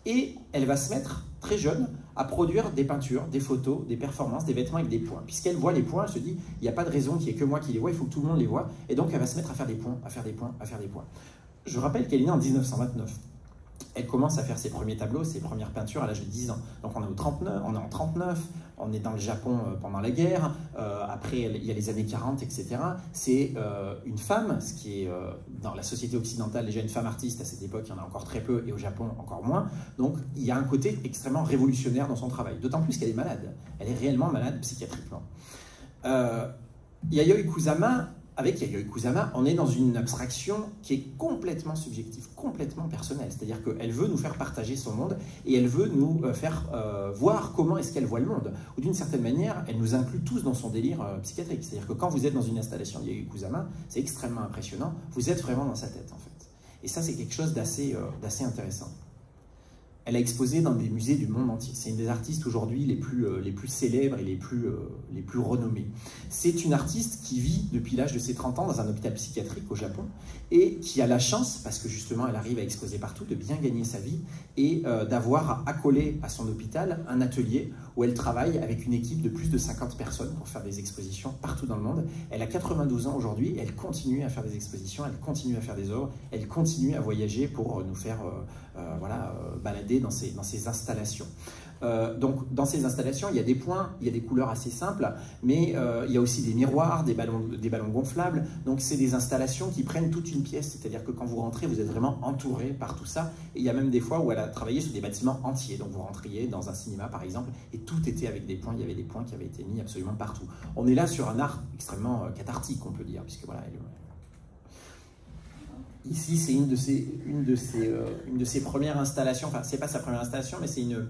Et elle va se mettre, très jeune, à produire des peintures, des photos, des performances, des vêtements avec des points. Puisqu'elle voit les points, elle se dit, il n'y a pas de raison qu'il n'y ait que moi qui les vois, il faut que tout le monde les voit. Et donc elle va se mettre à faire des points, à faire des points, à faire des points. Je rappelle qu'elle est née en 1929. Elle commence à faire ses premiers tableaux, ses premières peintures à l'âge de 10 ans. Donc on est en 39, on est dans le Japon pendant la guerre, après il y a les années 40, etc. C'est une femme, ce qui est dans la société occidentale déjà une femme artiste à cette époque, il y en a encore très peu, et au Japon encore moins. Donc il y a un côté extrêmement révolutionnaire dans son travail, d'autant plus qu'elle est malade, elle est réellement malade psychiatriquement. Yayoi Kusama, avec Yayoi Kusama, on est dans une abstraction qui est complètement subjective, complètement personnelle. C'est-à-dire qu'elle veut nous faire partager son monde et elle veut nous faire voir comment est-ce qu'elle voit le monde. Ou d'une certaine manière, elle nous inclut tous dans son délire psychiatrique. C'est-à-dire que quand vous êtes dans une installation de Yayoi Kusama, c'est extrêmement impressionnant. Vous êtes vraiment dans sa tête, en fait. Et ça, c'est quelque chose d'assez intéressant. Elle a exposé dans des musées du monde entier. C'est une des artistes aujourd'hui les plus célèbres et les plus renommées. C'est une artiste qui vit depuis l'âge de ses 30 ans dans un hôpital psychiatrique au Japon et qui a la chance, parce que justement elle arrive à exposer partout, de bien gagner sa vie et d'avoir accolé à son hôpital un atelier où elle travaille avec une équipe de plus de 50 personnes pour faire des expositions partout dans le monde. Elle a 92 ans aujourd'hui et elle continue à faire des expositions, elle continue à faire des œuvres, elle continue à voyager pour nous faire balader dans ces installations. Donc dans ces installations, il y a des points, il y a des couleurs assez simples, mais il y a aussi des miroirs, des ballons gonflables. Donc c'est des installations qui prennent toute une pièce, c'est-à-dire que quand vous rentrez, vous êtes vraiment entouré par tout ça. Et il y a même des fois où elle a travaillé sur des bâtiments entiers. Donc vous rentriez dans un cinéma par exemple, et tout était avec des points, il y avait des points qui avaient été mis absolument partout. On est là sur un art extrêmement cathartique, on peut dire, puisque voilà, ici, c'est une de ses premières installations, enfin, c'est pas sa première installation, mais c'est une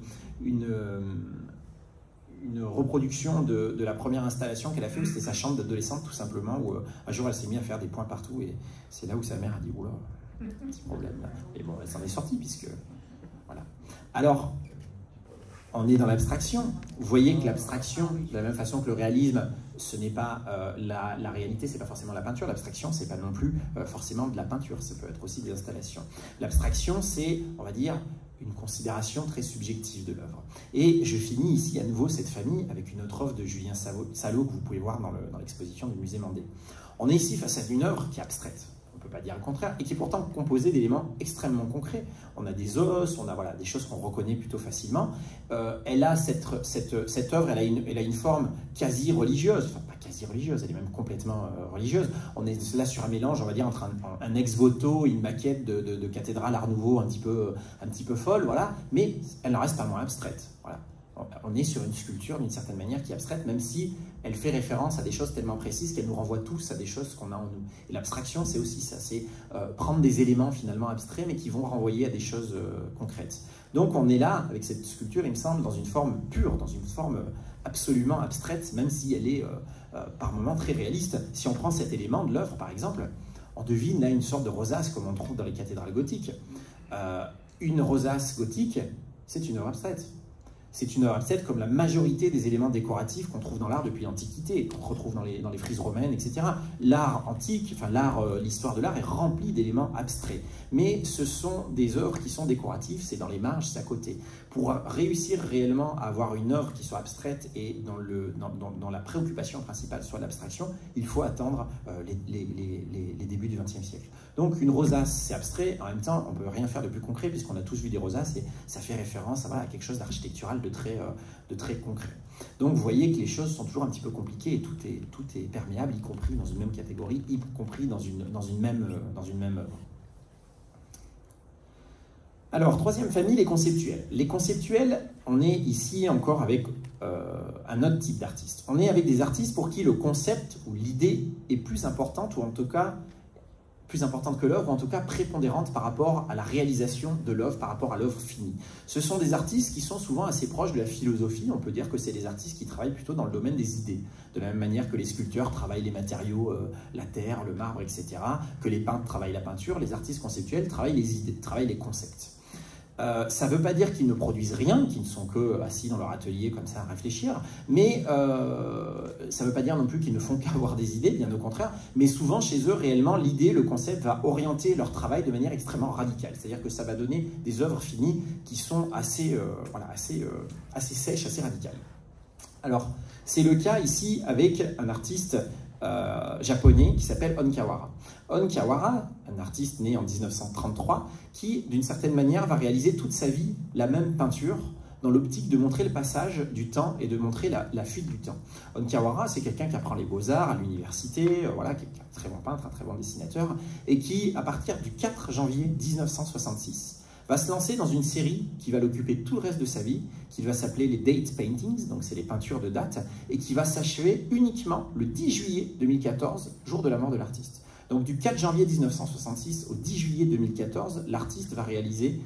reproduction de la première installation qu'elle a fait, où c'était sa chambre d'adolescente, tout simplement, où un jour, elle s'est mise à faire des points partout, et c'est là où sa mère a dit, oula, petit problème, là. Et bon, elle s'en est sortie, puisque, voilà. Alors, On est dans l'abstraction. Vous voyez que l'abstraction, de la même façon que le réalisme, ce n'est pas la réalité, c'est pas forcément la peinture. L'abstraction, c'est pas non plus forcément de la peinture, ça peut être aussi des installations. L'abstraction, c'est, on va dire, une considération très subjective de l'œuvre. Et je finis ici à nouveau cette famille avec une autre œuvre de Julien Salot que vous pouvez voir dans l'exposition du musée Mandé. On est ici face à une œuvre qui est abstraite. On ne peut pas dire le contraire, et qui est pourtant composée d'éléments extrêmement concrets. On a des os, on a voilà, des choses qu'on reconnaît plutôt facilement. Elle a cette œuvre, elle a une forme quasi religieuse, enfin pas quasi religieuse, elle est même complètement religieuse. On est là sur un mélange, on va dire, entre un ex-voto et une maquette de cathédrale Art Nouveau un petit peu folle, voilà, mais elle n'en reste pas moins abstraite. Voilà. On est sur une sculpture d'une certaine manière qui est abstraite, même si elle fait référence à des choses tellement précises qu'elle nous renvoie tous à des choses qu'on a en nous. Et l'abstraction, c'est aussi ça, c'est prendre des éléments finalement abstraits, mais qui vont renvoyer à des choses concrètes. Donc on est là, avec cette sculpture, il me semble, dans une forme pure, dans une forme absolument abstraite, même si elle est par moments très réaliste. Si on prend cet élément de l'œuvre, par exemple, on devine là une sorte de rosace, comme on trouve dans les cathédrales gothiques. Une rosace gothique, c'est une œuvre abstraite. C'est une œuvre abstraite comme la majorité des éléments décoratifs qu'on trouve dans l'art depuis l'Antiquité, qu'on retrouve dans les frises romaines, etc. L'art antique, enfin l'histoire de l'art est remplie d'éléments abstraits. Mais ce sont des œuvres qui sont décoratives, c'est dans les marges, c'est à côté. Pour réussir réellement à avoir une œuvre qui soit abstraite et dans la préoccupation principale soit l'abstraction, il faut attendre les débuts du XXe siècle. Donc une rosace, c'est abstrait, en même temps, on ne peut rien faire de plus concret puisqu'on a tous vu des rosaces et ça fait référence à quelque chose d'architectural de très concret. Donc vous voyez que les choses sont toujours un petit peu compliquées et tout est perméable, y compris dans une même catégorie, y compris dans une même œuvre. Alors, troisième famille, les conceptuels. Les conceptuels, on est ici encore avec un autre type d'artiste. On est avec des artistes pour qui le concept ou l'idée est plus importante, ou en tout cas plus importante que l'œuvre, ou en tout cas prépondérante par rapport à la réalisation de l'œuvre, par rapport à l'œuvre finie. Ce sont des artistes qui sont souvent assez proches de la philosophie. On peut dire que c'est des artistes qui travaillent plutôt dans le domaine des idées, de la même manière que les sculpteurs travaillent les matériaux, la terre, le marbre, etc., que les peintres travaillent la peinture, les artistes conceptuels travaillent les idées, travaillent les concepts. Ça ne veut pas dire qu'ils ne produisent rien, qu'ils ne sont que assis dans leur atelier comme ça à réfléchir, mais ça ne veut pas dire non plus qu'ils ne font qu'avoir des idées, bien au contraire, mais souvent chez eux, réellement, l'idée, le concept va orienter leur travail de manière extrêmement radicale, c'est-à-dire que ça va donner des œuvres finies qui sont assez sèches, assez radicales. Alors, c'est le cas ici avec un artiste japonais qui s'appelle Onkawara. Onkawara, un artiste né en 1933, qui, d'une certaine manière, va réaliser toute sa vie la même peinture dans l'optique de montrer le passage du temps et de montrer la fuite du temps. Onkawara, c'est quelqu'un qui apprend les beaux-arts à l'université, voilà, qui est un très bon peintre, un très bon dessinateur, et qui, à partir du 4 janvier 1966, va se lancer dans une série qui va l'occuper tout le reste de sa vie, qui va s'appeler les Date Paintings, donc c'est les peintures de date, et qui va s'achever uniquement le 10 juillet 2014, jour de la mort de l'artiste. Donc du 4 janvier 1966 au 10 juillet 2014, l'artiste va réaliser,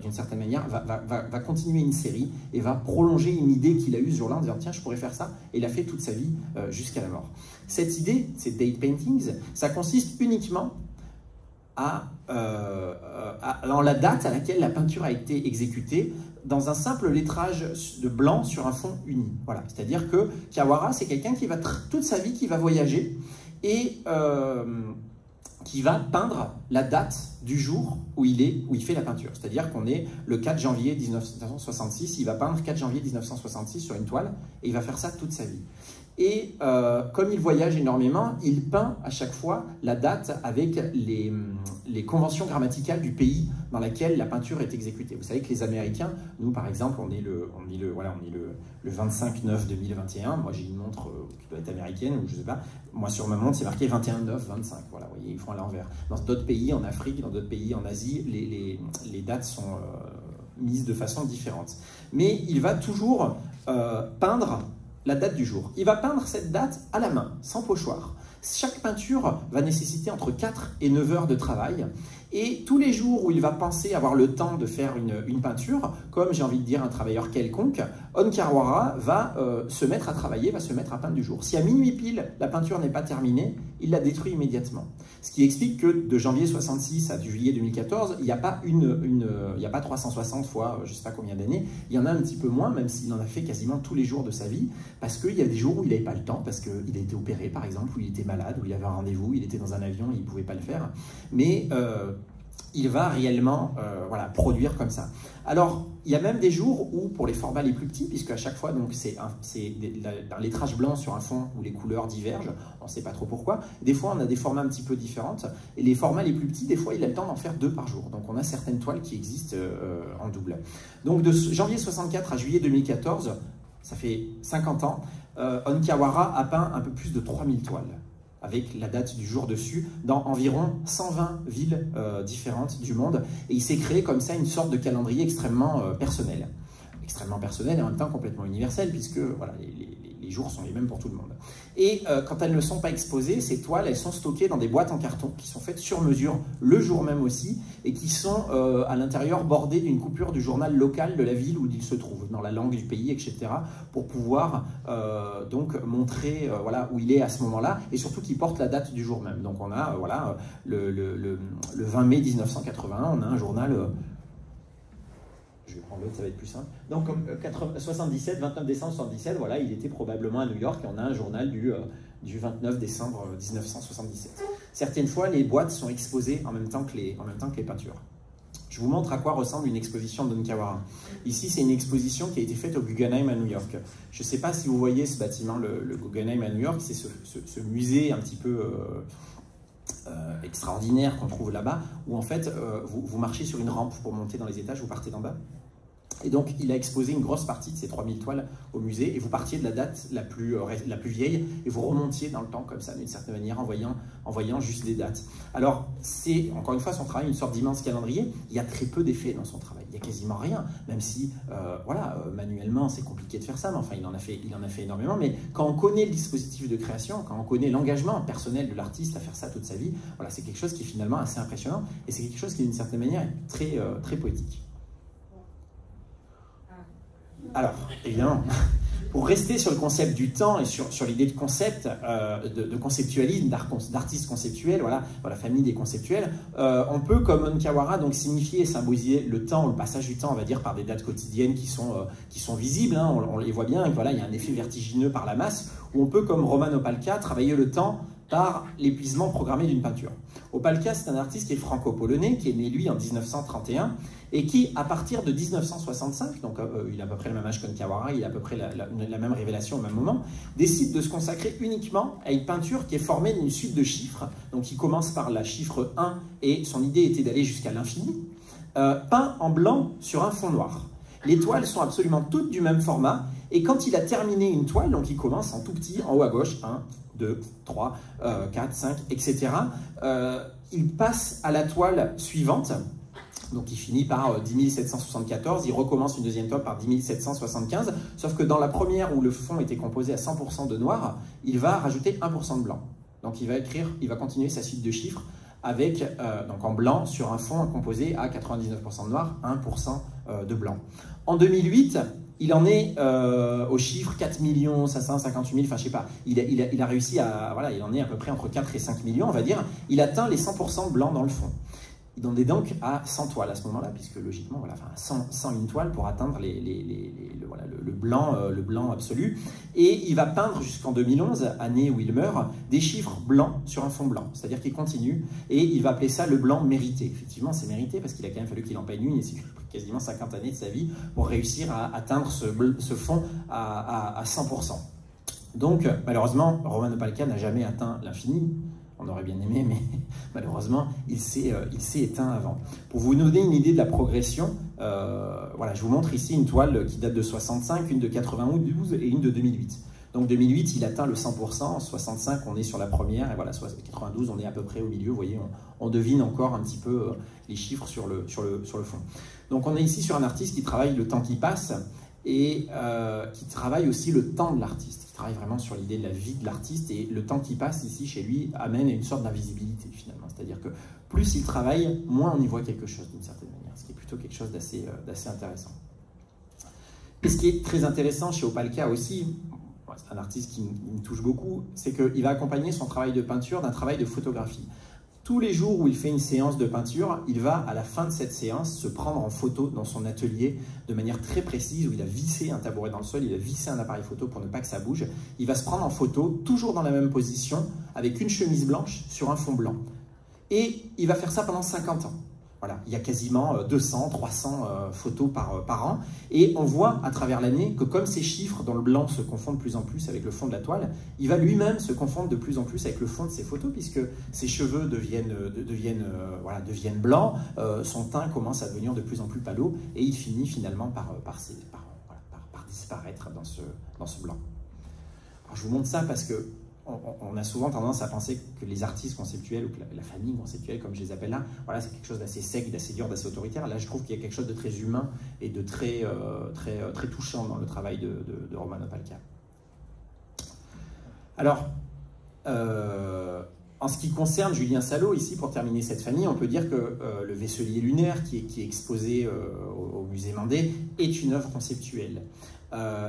d'une certaine manière, va continuer une série et va prolonger une idée qu'il a eue ce jour-là en disant « Tiens, je pourrais faire ça », et il a fait toute sa vie jusqu'à la mort. Cette idée, ces Date Paintings, ça consiste uniquement dans la date à laquelle la peinture a été exécutée, dans un simple lettrage de blanc sur un fond uni. Voilà. C'est-à-dire que Kawara, c'est quelqu'un qui va toute sa vie, qui va voyager et qui va peindre la date du jour où il fait la peinture. C'est-à-dire qu'on est le 4 janvier 1966, il va peindre 4 janvier 1966 sur une toile, et il va faire ça toute sa vie. Et comme il voyage énormément, il peint à chaque fois la date avec les conventions grammaticales du pays dans lequel la peinture est exécutée. Vous savez que les Américains, nous par exemple, on est le 25/9/2021. Moi j'ai une montre qui doit être américaine, ou je sais pas. Moi sur ma montre c'est marqué 21/9/25. Voilà, vous voyez, ils font à l'envers. Dans d'autres pays, en Afrique, dans d'autres pays en Asie, les dates sont mises de façon différente. Mais il va toujours peindre la date du jour. Il va peindre cette date à la main, sans pochoir. Chaque peinture va nécessiter entre 4 et 9 heures de travail. Et tous les jours où il va penser avoir le temps de faire une peinture, comme j'ai envie de dire un travailleur quelconque, Onkawara va se mettre à travailler, va se mettre à peindre du jour. Si à minuit pile, la peinture n'est pas terminée, il la détruit immédiatement. Ce qui explique que de janvier 66 à juillet 2014, il n'y a pas il y a pas 360 fois je ne sais pas combien d'années, il y en a un petit peu moins, même s'il en a fait quasiment tous les jours de sa vie, parce qu'il y a des jours où il n'avait pas le temps, parce qu'il a été opéré par exemple, où il était malade, où il avait un rendez-vous, il était dans un avion, il ne pouvait pas le faire. Mais il va réellement voilà, produire comme ça. Alors, il y a même des jours où, pour les formats les plus petits, puisque à chaque fois, c'est un lettrage blanc sur un fond où les couleurs divergent, on ne sait pas trop pourquoi, des fois on a des formats un petit peu différents, et les formats les plus petits, des fois il a le temps d'en faire 2 par jour. Donc on a certaines toiles qui existent en double. Donc de janvier 64 à juillet 2014, ça fait 50 ans, Onkawara a peint un peu plus de 3000 toiles, avec la date du jour dessus, dans environ 120 villes différentes du monde. Et il s'est créé comme ça une sorte de calendrier extrêmement personnel. Extrêmement personnel et en même temps complètement universel, puisque voilà, les jours sont les mêmes pour tout le monde. Et quand elles ne sont pas exposées, ces toiles, elles sont stockées dans des boîtes en carton, qui sont faites sur mesure, le jour même aussi, et qui sont à l'intérieur bordées d'une coupure du journal local de la ville où il se trouve, dans la langue du pays, etc., pour pouvoir donc montrer voilà, où il est à ce moment-là, et surtout qu'il porte la date du jour même. Donc on a voilà, le 20 mai 1981, on a un journal... je vais prendre l'autre, ça va être plus simple. Donc, 79 décembre 77, voilà, il était probablement à New York et on a un journal du 29 décembre 1977. Certaines fois, les boîtes sont exposées en même temps que les peintures. Je vous montre à quoi ressemble une exposition d'Onkawara. Ici, c'est une exposition qui a été faite au Guggenheim à New York. Je ne sais pas si vous voyez ce bâtiment, le Guggenheim à New York, c'est ce musée un petit peu... extraordinaire qu'on trouve là-bas, où en fait vous marchez sur une rampe pour monter dans les étages, vous partez d'en bas. Et donc il a exposé une grosse partie de ces 3000 toiles au musée, et vous partiez de la date la plus vieille, et vous remontiez dans le temps comme ça, d'une certaine manière, en voyant juste des dates. Alors c'est, encore une fois, son travail, une sorte d'immense calendrier. Il y a très peu d'effets dans son travail, il n'y a quasiment rien, même si, voilà, manuellement c'est compliqué de faire ça, mais enfin il en a fait énormément. Mais quand on connaît le dispositif de création, quand on connaît l'engagement personnel de l'artiste à faire ça toute sa vie, voilà, c'est quelque chose qui est finalement assez impressionnant, et c'est quelque chose qui d'une certaine manière est très poétique. Alors, évidemment, pour rester sur le concept du temps et sur l'idée de concept, de conceptualisme, d'artiste conceptuel, voilà, dans la famille des conceptuels, on peut, comme Onkawara, donc signifier et symboliser le temps, le passage du temps, on va dire, par des dates quotidiennes qui sont visibles, hein, on les voit bien, et voilà, il y a un effet vertigineux par la masse, ou on peut, comme Roman Opalka, travailler le temps par l'épuisement programmé d'une peinture. Opalka, c'est un artiste qui est franco-polonais, qui est né, lui, en 1931, et qui, à partir de 1965, donc il a à peu près le même âge qu'Onkawara, il a à peu près la même révélation au même moment, décide de se consacrer uniquement à une peinture qui est formée d'une suite de chiffres, donc il commence par la chiffre 1, et son idée était d'aller jusqu'à l'infini, peint en blanc sur un fond noir. Les toiles sont absolument toutes du même format, et quand il a terminé une toile, donc il commence en tout petit, en haut à gauche, 1, 2, 3, 4, 5, etc. Il passe à la toile suivante, donc il finit par 10 774, il recommence une deuxième toile par 10 775, sauf que dans la première où le fond était composé à 100% de noir, il va rajouter 1% de blanc. Donc il va continuer sa suite de chiffres avec, donc en blanc sur un fond composé à 99% de noir, 1% de blanc. En 2008, il en est au chiffre 4 558 000, enfin je sais pas, il a réussi à, voilà, il en est à peu près entre 4 et 5 millions, on va dire, il atteint les 100% blanc dans le fond. Il en est donc à 100 toiles à ce moment-là, puisque logiquement, voilà, enfin, 101 toiles pour atteindre voilà, le blanc absolu. Et il va peindre jusqu'en 2011, année où il meurt, des chiffres blancs sur un fond blanc. C'est-à-dire qu'il continue, et il va appeler ça le blanc mérité. Effectivement, c'est mérité, parce qu'il a quand même fallu qu'il en peigne une, et c'est quasiment 50 années de sa vie pour réussir à atteindre ce fond à 100%. Donc, malheureusement, Roman Opalka n'a jamais atteint l'infini. On aurait bien aimé, mais malheureusement, il s'est éteint avant. Pour vous donner une idée de la progression, voilà, je vous montre ici une toile qui date de 65, une de 92 et une de 2008. Donc 2008, il atteint le 100%, en 65, on est sur la première, et voilà, 92, on est à peu près au milieu, vous voyez, on devine encore un petit peu les chiffres sur le fond. Donc on est ici sur un artiste qui travaille le temps qui passe, et qui travaille aussi le temps de l'artiste, qui travaille vraiment sur l'idée de la vie de l'artiste, et le temps qui passe ici chez lui amène à une sorte d'invisibilité finalement, c'est-à-dire que plus il travaille, moins on y voit quelque chose d'une certaine manière, ce qui est plutôt quelque chose d'assez intéressant. Et ce qui est très intéressant chez Opalka aussi, c'est un artiste qui me touche beaucoup, c'est qu'il va accompagner son travail de peinture d'un travail de photographie. Tous les jours où il fait une séance de peinture, il va, à la fin de cette séance, se prendre en photo dans son atelier de manière très précise, où il a vissé un tabouret dans le sol, il a vissé un appareil photo pour ne pas que ça bouge. Il va se prendre en photo, toujours dans la même position, avec une chemise blanche sur un fond blanc. Et il va faire ça pendant 50 ans. Voilà, il y a quasiment 200, 300 photos par an. Et on voit à travers l'année que comme ces chiffres dans le blanc se confondent de plus en plus avec le fond de la toile, il va lui-même se confondre de plus en plus avec le fond de ses photos, puisque ses cheveux deviennent blancs, son teint commence à devenir de plus en plus pâle, et il finit finalement par disparaître dans ce blanc. Alors, je vous montre ça parce que on a souvent tendance à penser que les artistes conceptuels, ou que la famille conceptuelle, comme je les appelle là, voilà, c'est quelque chose d'assez sec, d'assez dur, d'assez autoritaire. Là, je trouve qu'il y a quelque chose de très humain et de très touchant dans le travail de Roman Opalka. Alors, en ce qui concerne Julien Salot, ici, pour terminer cette famille, on peut dire que le vaisselier lunaire qui est exposé au musée Mandé est une œuvre conceptuelle.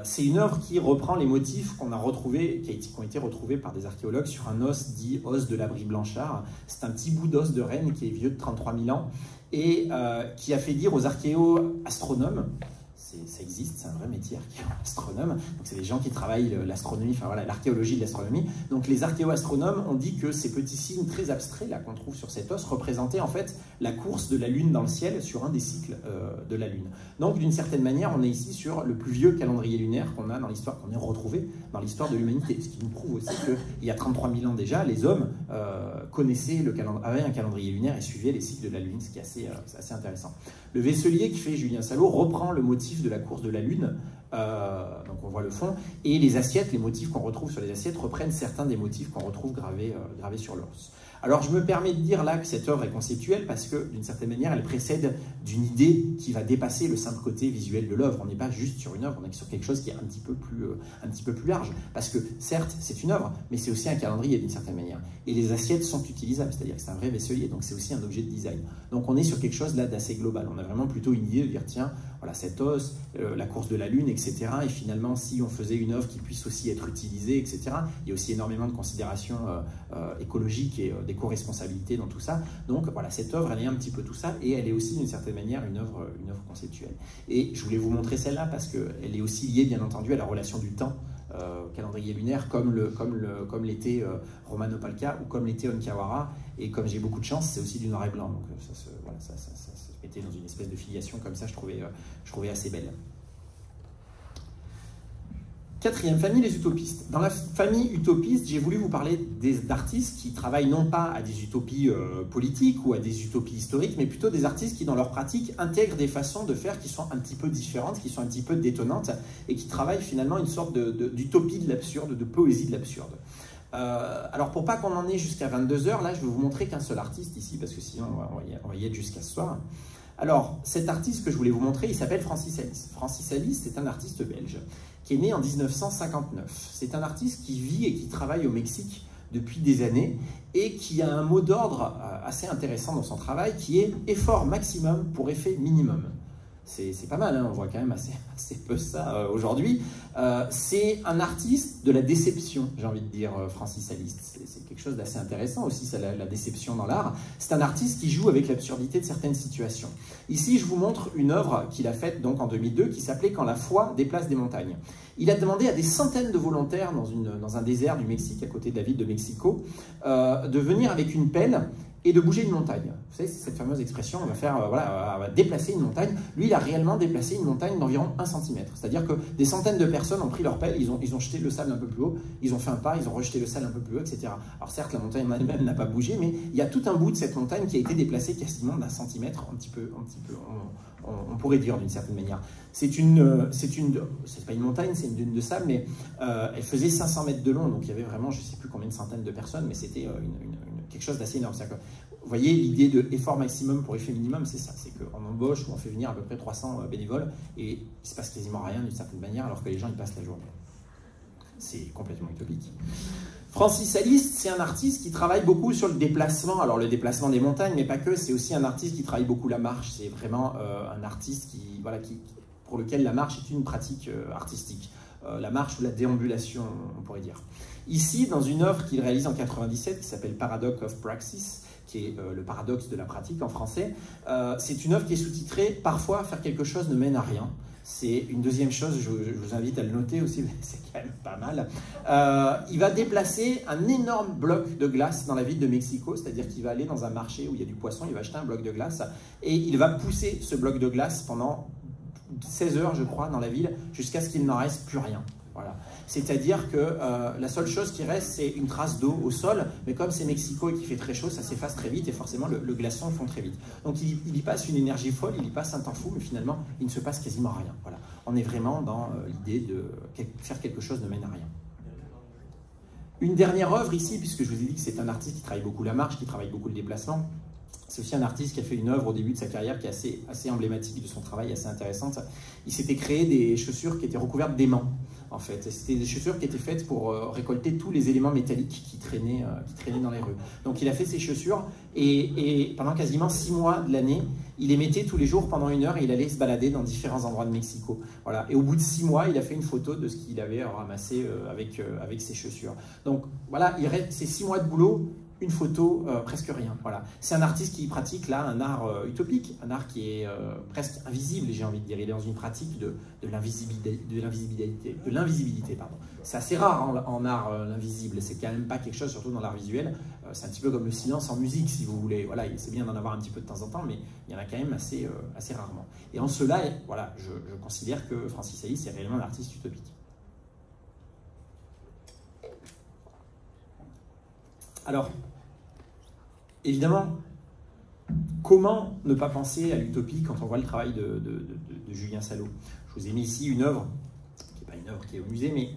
C'est une œuvre qui reprend les motifs qu'on a retrouvés, qui ont été retrouvés par des archéologues sur un os dit os de l'abri Blanchard. C'est un petit bout d'os de renne qui est vieux de 33 000 ans et qui a fait dire aux archéo-astronomes, ça existe, c'est un vrai métier, archéo-astronome, donc c'est des gens qui travaillent l'astronomie, enfin voilà, l'archéologie de l'astronomie. Donc les archéo-astronomes ont dit que ces petits signes très abstraits là qu'on trouve sur cet os représentaient en fait la course de la Lune dans le ciel sur un des cycles de la Lune. Donc d'une certaine manière, on est ici sur le plus vieux calendrier lunaire qu'on a dans l'histoire, qu'on a retrouvé dans l'histoire de l'humanité, ce qui nous prouve aussi qu'il y a 33 000 ans déjà, les hommes avaient un calendrier lunaire et suivaient les cycles de la Lune, ce qui est assez intéressant. Le vaisselier qui fait Julien Salot reprend le motif de la course de la Lune, donc on voit le fond, et les assiettes, les motifs qu'on retrouve sur les assiettes reprennent certains des motifs qu'on retrouve gravés sur l'os. Alors je me permets de dire là que cette œuvre est conceptuelle parce que d'une certaine manière elle précède d'une idée qui va dépasser le simple côté visuel de l'œuvre. On n'est pas juste sur une œuvre, on est sur quelque chose qui est un petit peu plus large, parce que certes c'est une œuvre, mais c'est aussi un calendrier d'une certaine manière. Et les assiettes sont utilisables, c'est-à-dire que c'est un vrai vaisselier, donc c'est aussi un objet de design. Donc on est sur quelque chose là d'assez global. On a vraiment plutôt une idée de dire tiens, voilà cet os, la course de la Lune, etc. Et finalement si on faisait une œuvre qui puisse aussi être utilisée, etc. Il y a aussi énormément de considérations écologiques et d'éco-responsabilité dans tout ça. Donc voilà, cette œuvre, elle est un petit peu tout ça, et elle est aussi d'une certaine manière une œuvre conceptuelle. Et je voulais vous montrer celle-là parce qu'elle est aussi liée bien entendu à la relation du temps, calendrier lunaire, comme l'était Roman Opalka ou comme l'était Onkawara, et comme j'ai beaucoup de chance, c'est aussi du noir et blanc, donc ça se mettait dans une espèce de filiation comme ça, je trouvais assez belle. Quatrième famille, les utopistes. Dans la famille utopiste, j'ai voulu vous parler d'artistes qui travaillent non pas à des utopies politiques ou à des utopies historiques, mais plutôt des artistes qui, dans leur pratique, intègrent des façons de faire qui sont un petit peu différentes, qui sont un petit peu détonnantes, et qui travaillent finalement une sorte d'utopie de l'absurde, de poésie de l'absurde. Alors pour pas qu'on en ait jusqu'à 22 h, là je vais vous montrer qu'un seul artiste ici, parce que sinon on va y être jusqu'à ce soir. Alors cet artiste que je voulais vous montrer, il s'appelle Francis Alice. Francis Alice, c'est un artiste belge qui est né en 1959. C'est un artiste qui vit et qui travaille au Mexique depuis des années et qui a un mot d'ordre assez intéressant dans son travail qui est « effort maximum pour effet minimum ». C'est pas mal, hein, on voit quand même assez peu ça aujourd'hui. C'est un artiste de la déception, j'ai envie de dire, Francis Alice. C'est quelque chose d'assez intéressant aussi, ça, la déception dans l'art. C'est un artiste qui joue avec l'absurdité de certaines situations. Ici, je vous montre une œuvre qu'il a faite donc en 2002 qui s'appelait « Quand la foi déplace des montagnes ». Il a demandé à des centaines de volontaires dans un désert du Mexique, à côté de la ville de Mexico, de venir avec une pelle et de bouger une montagne. Vous savez, c'est cette fameuse expression, on va déplacer une montagne. Lui, il a réellement déplacé une montagne d'environ 1 cm. C'est-à-dire que des centaines de personnes ont pris leur pelle, ils ont jeté le sable un peu plus haut, ils ont fait un pas, ils ont rejeté le sable un peu plus haut, etc. Alors certes, la montagne elle-même n'a pas bougé, mais il y a tout un bout de cette montagne qui a été déplacé quasiment d'1 centimètre, on pourrait dire d'une certaine manière. C'est pas une montagne, c'est une dune de sable, mais elle faisait 500 mètres de long, donc il y avait vraiment, je ne sais plus combien de centaines de personnes, mais c'était quelque chose d'assez énorme. Vous voyez, l'idée de effort maximum pour effet minimum, c'est ça. C'est qu'on embauche ou on fait venir à peu près 300 bénévoles et il ne se passe quasiment rien d'une certaine manière alors que les gens y passent la journée. C'est complètement utopique. Francis Aliste, c'est un artiste qui travaille beaucoup sur le déplacement. Alors le déplacement des montagnes, mais pas que. C'est aussi un artiste qui travaille beaucoup la marche. C'est vraiment un artiste pour lequel la marche est une pratique artistique. La marche ou la déambulation, on pourrait dire. Ici, dans une œuvre qu'il réalise en 1997, qui s'appelle Paradox of Praxis, qui est le paradoxe de la pratique en français, c'est une œuvre qui est sous-titrée « Parfois, faire quelque chose ne mène à rien ». C'est une deuxième chose, je vous invite à le noter aussi, c'est quand même pas mal. Il va déplacer un énorme bloc de glace dans la ville de Mexico, c'est-à-dire qu'il va aller dans un marché où il y a du poisson, il va acheter un bloc de glace, et il va pousser ce bloc de glace pendant 16 heures, je crois, dans la ville, jusqu'à ce qu'il n'en reste plus rien. Voilà. C'est-à-dire que la seule chose qui reste, c'est une trace d'eau au sol, mais comme c'est Mexico et qu'il fait très chaud, ça s'efface très vite et forcément le glaçon fond très vite. Donc il y passe une énergie folle, il y passe un temps fou, mais finalement il ne se passe quasiment rien. Voilà. On est vraiment dans l'idée de faire quelque chose ne mène à rien. Une dernière œuvre ici, puisque je vous ai dit que c'est un artiste qui travaille beaucoup la marche, qui travaille beaucoup le déplacement. C'est aussi un artiste qui a fait une œuvre au début de sa carrière qui est assez emblématique de son travail, assez intéressante. Il s'était créé des chaussures qui étaient recouvertes d'aimants, en fait. C'était des chaussures qui étaient faites pour récolter tous les éléments métalliques qui traînaient dans les rues. Donc il a fait ces chaussures et pendant quasiment 6 mois de l'année, il les mettait tous les jours pendant 1 heure et il allait se balader dans différents endroits de Mexico. Voilà. Et au bout de 6 mois, il a fait une photo de ce qu'il avait ramassé avec ses chaussures. Donc voilà, il reste ces 6 mois de boulot, une photo, presque rien. Voilà. C'est un artiste qui pratique là un art utopique, un art qui est presque invisible, j'ai envie de dire. Il est dans une pratique de l'invisibilité. C'est assez rare en art, l'invisible. C'est quand même pas quelque chose, surtout dans l'art visuel. C'est un petit peu comme le silence en musique, si vous voulez. Voilà, c'est bien d'en avoir un petit peu de temps en temps, mais il y en a quand même assez rarement. Et en cela, voilà, je considère que Francis Aliste est réellement un artiste utopique. Alors, évidemment, comment ne pas penser à l'utopie quand on voit le travail de Julien Salot? Je vous ai mis ici une œuvre, qui n'est pas une œuvre qui est au musée, mais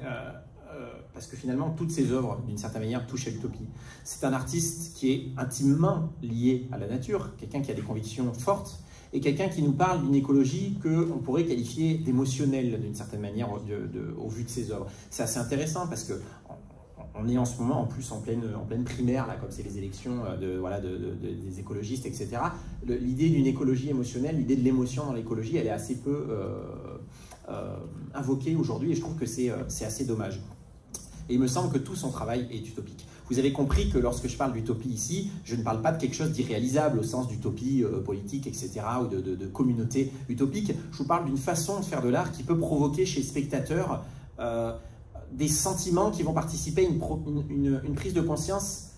parce que finalement, toutes ces œuvres, d'une certaine manière, touchent à l'utopie. C'est un artiste qui est intimement lié à la nature, quelqu'un qui a des convictions fortes, et quelqu'un qui nous parle d'une écologie qu'on pourrait qualifier d'émotionnelle, d'une certaine manière, au vu de ses œuvres. C'est assez intéressant parce que on est en ce moment en plus en pleine primaire, là, comme c'est les élections des écologistes, etc. L'idée d'une écologie émotionnelle, l'idée de l'émotion dans l'écologie, elle est assez peu invoquée aujourd'hui et je trouve que c'est assez dommage. Et il me semble que tout son travail est utopique. Vous avez compris que lorsque je parle d'utopie ici, je ne parle pas de quelque chose d'irréalisable au sens d'utopie politique, etc., ou de communauté utopique. Je vous parle d'une façon de faire de l'art qui peut provoquer chez le spectateur des sentiments qui vont participer à une prise de conscience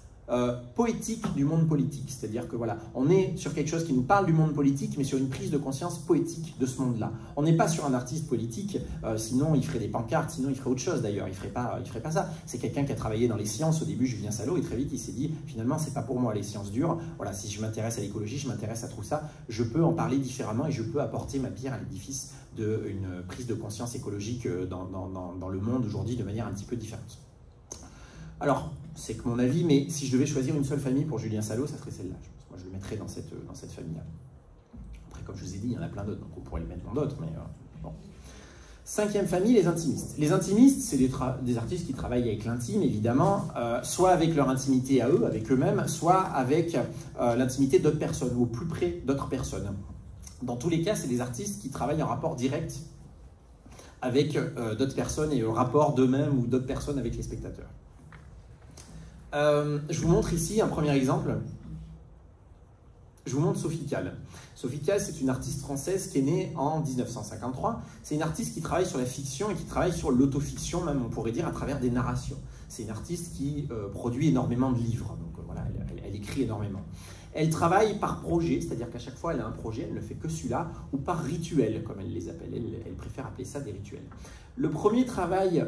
poétique du monde politique. C'est-à-dire que voilà, on est sur quelque chose qui nous parle du monde politique, mais sur une prise de conscience poétique de ce monde-là. On n'est pas sur un artiste politique, sinon il ferait des pancartes, sinon il ferait autre chose d'ailleurs, il ferait pas ça. C'est quelqu'un qui a travaillé dans les sciences au début, Julien Salot, et très vite il s'est dit, finalement c'est pas pour moi les sciences dures, voilà, si je m'intéresse à l'écologie, je m'intéresse à tout ça, je peux en parler différemment et je peux apporter ma pierre à l'édifice d'une prise de conscience écologique dans le monde aujourd'hui de manière un petit peu différente. Alors, c'est que mon avis, mais si je devais choisir une seule famille pour Julien Salot, ça serait celle-là. Moi, je le mettrais dans cette famille-là. Après, comme je vous ai dit, il y en a plein d'autres, donc on pourrait les mettre dans d'autres, mais bon. 5e famille, les intimistes. Les intimistes, c'est des artistes qui travaillent avec l'intime, évidemment, soit avec leur intimité à eux, avec eux-mêmes, soit avec l'intimité d'autres personnes, ou au plus près d'autres personnes. Dans tous les cas, c'est des artistes qui travaillent en rapport direct avec d'autres personnes et au rapport d'eux-mêmes ou d'autres personnes avec les spectateurs. Je vous montre ici un premier exemple. Je vous montre Sophie Calle. Sophie Calle, c'est une artiste française qui est née en 1953. C'est une artiste qui travaille sur la fiction et qui travaille sur l'autofiction, même on pourrait dire, à travers des narrations. C'est une artiste qui produit énormément de livres, donc voilà, elle écrit énormément. Elle travaille par projet, c'est-à-dire qu'à chaque fois elle a un projet, elle ne fait que celui-là, ou par rituel, comme elle les appelle. Elle préfère appeler ça des rituels. Le premier travail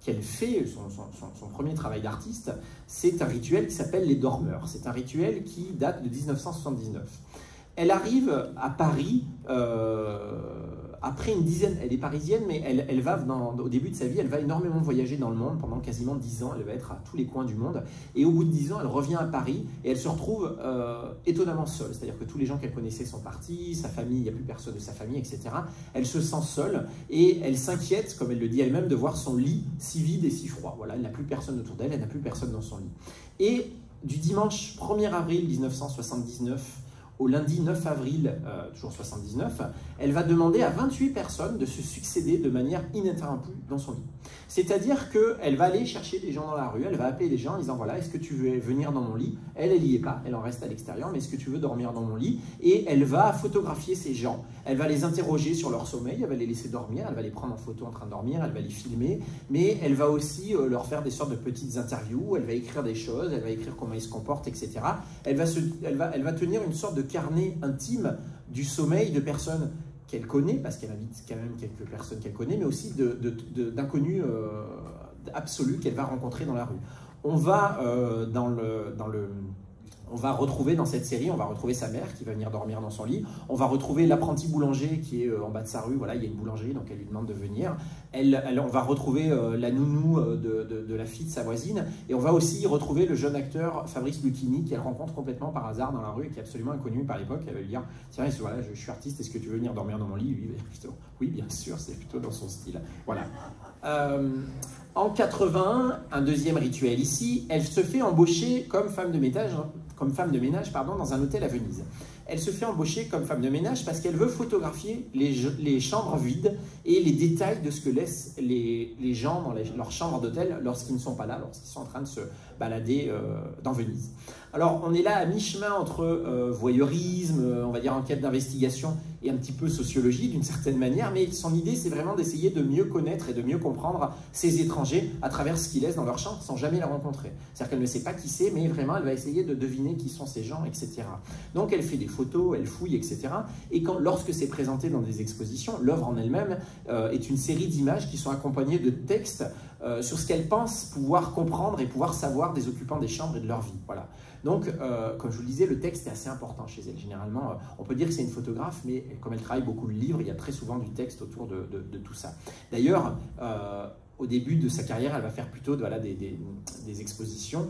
qu'elle fait, son premier travail d'artiste, c'est un rituel qui s'appelle les dormeurs. C'est un rituel qui date de 1979. Elle arrive à Paris après une dizaine, elle est parisienne, mais elle va, au début de sa vie, elle va énormément voyager dans le monde. Pendant quasiment 10 ans, elle va être à tous les coins du monde. Et au bout de 10 ans, elle revient à Paris et elle se retrouve étonnamment seule. C'est-à-dire que tous les gens qu'elle connaissait sont partis, sa famille, il n'y a plus personne de sa famille, etc. Elle se sent seule et elle s'inquiète, comme elle le dit elle-même, de voir son lit si vide et si froid. Voilà, elle n'a plus personne autour d'elle, elle n'a plus personne dans son lit. Et du dimanche 1er avril 1979 au lundi 9 avril, toujours 79, elle va demander à 28 personnes de se succéder de manière ininterrompue dans son lit. C'est-à-dire qu'elle va aller chercher des gens dans la rue, elle va appeler les gens en disant « Voilà, est-ce que tu veux venir dans mon lit ?» Elle n'y est pas, elle en reste à l'extérieur, mais est-ce que tu veux dormir dans mon lit? Et elle va photographier ces gens, elle va les interroger sur leur sommeil, elle va les laisser dormir, elle va les prendre en photo en train de dormir, elle va les filmer, mais elle va aussi leur faire des sortes de petites interviews, elle va écrire des choses, elle va écrire comment ils se comportent, etc. Elle va tenir une sorte de carnet intime du sommeil de personnes qu'elle connaît, parce qu'elle invite quand même quelques personnes qu'elle connaît, mais aussi d'inconnus absolus qu'elle va rencontrer dans la rue. On va on va retrouver dans cette série, on va retrouver sa mère qui va venir dormir dans son lit. On va retrouver l'apprenti boulanger qui est en bas de sa rue. Voilà, il y a une boulangerie, donc elle lui demande de venir. On va retrouver la nounou de la fille de sa voisine. Et on va aussi retrouver le jeune acteur Fabrice Lucchini qu'elle rencontre complètement par hasard dans la rue et qui est absolument inconnu par l'époque. Elle va lui dire « Tiens, voilà, je suis artiste, est-ce que tu veux venir dormir dans mon lit ?» Lui, plutôt, oui, bien sûr, c'est plutôt dans son style. Voilà. En 81, un deuxième rituel ici, elle se fait embaucher comme femme de ménage, dans un hôtel à Venise. Elle se fait embaucher comme femme de ménage parce qu'elle veut photographier les chambres vides et les détails de ce que laissent les gens dans leur chambre d'hôtel lorsqu'ils ne sont pas là, lorsqu'ils sont en train de se balader dans Venise. Alors, on est là à mi-chemin entre voyeurisme, on va dire enquête d'investigation et un petit peu sociologie d'une certaine manière, mais son idée, c'est vraiment d'essayer de mieux connaître et de mieux comprendre ces étrangers à travers ce qu'ils laissent dans leur chambre sans jamais les rencontrer. C'est-à-dire qu'elle ne sait pas qui c'est, mais vraiment, elle va essayer de deviner qui sont ces gens, etc. Donc, elle fait des photos, elle fouille, etc. Et lorsque c'est présenté dans des expositions, l'œuvre en elle-même est une série d'images qui sont accompagnées de textes sur ce qu'elle pense pouvoir comprendre et pouvoir savoir des occupants des chambres et de leur vie. Voilà. Donc, comme je vous le disais, le texte est assez important chez elle. Généralement, on peut dire que c'est une photographe, mais comme elle travaille beaucoup le livre, il y a très souvent du texte autour de tout ça. D'ailleurs, au début de sa carrière, elle va faire plutôt des expositions.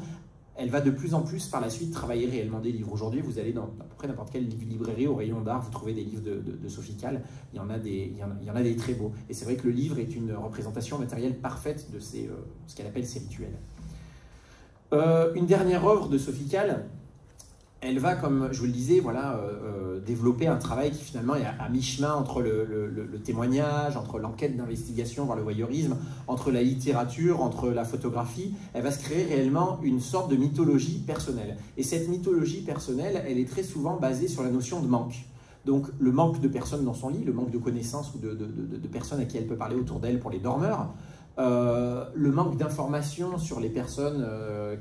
Elle va de plus en plus, par la suite, travailler réellement des livres. Aujourd'hui, vous allez dans à peu près n'importe quelle librairie au rayon d'art, vous trouvez des livres de Sophie Calle. Il y en a des très beaux. Et c'est vrai que le livre est une représentation matérielle parfaite de ce qu'elle appelle ses rituels. Une dernière œuvre de Sophie Calle, elle va, comme je vous le disais, voilà, développer un travail qui finalement est à mi-chemin entre le témoignage, entre l'enquête d'investigation, voire le voyeurisme, entre la littérature, entre la photographie. Elle va se créer réellement une sorte de mythologie personnelle. Et cette mythologie personnelle, elle est très souvent basée sur la notion de manque. Donc le manque de personnes dans son lit, le manque de connaissances ou de personnes à qui elle peut parler autour d'elle pour les dormeurs, le manque d'informations sur les personnes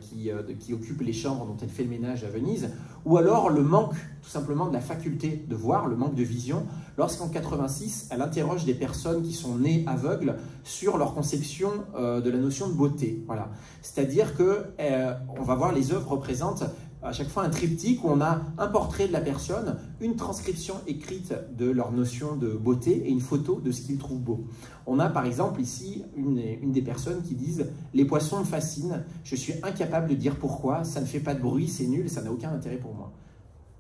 qui occupent les chambres dont elle fait le ménage à Venise, ou alors le manque tout simplement de la faculté de voir, le manque de vision, lorsqu'en 86, elle interroge des personnes qui sont nées aveugles sur leur conception de la notion de beauté. Voilà. C'est-à-dire qu'on va voir les œuvres représentent à chaque fois un triptyque où on a un portrait de la personne, une transcription écrite de leur notion de beauté et une photo de ce qu'ils trouvent beau. On a par exemple ici une des personnes qui disent « Les poissons me fascinent, je suis incapable de dire pourquoi, ça ne fait pas de bruit, c'est nul, ça n'a aucun intérêt pour moi ».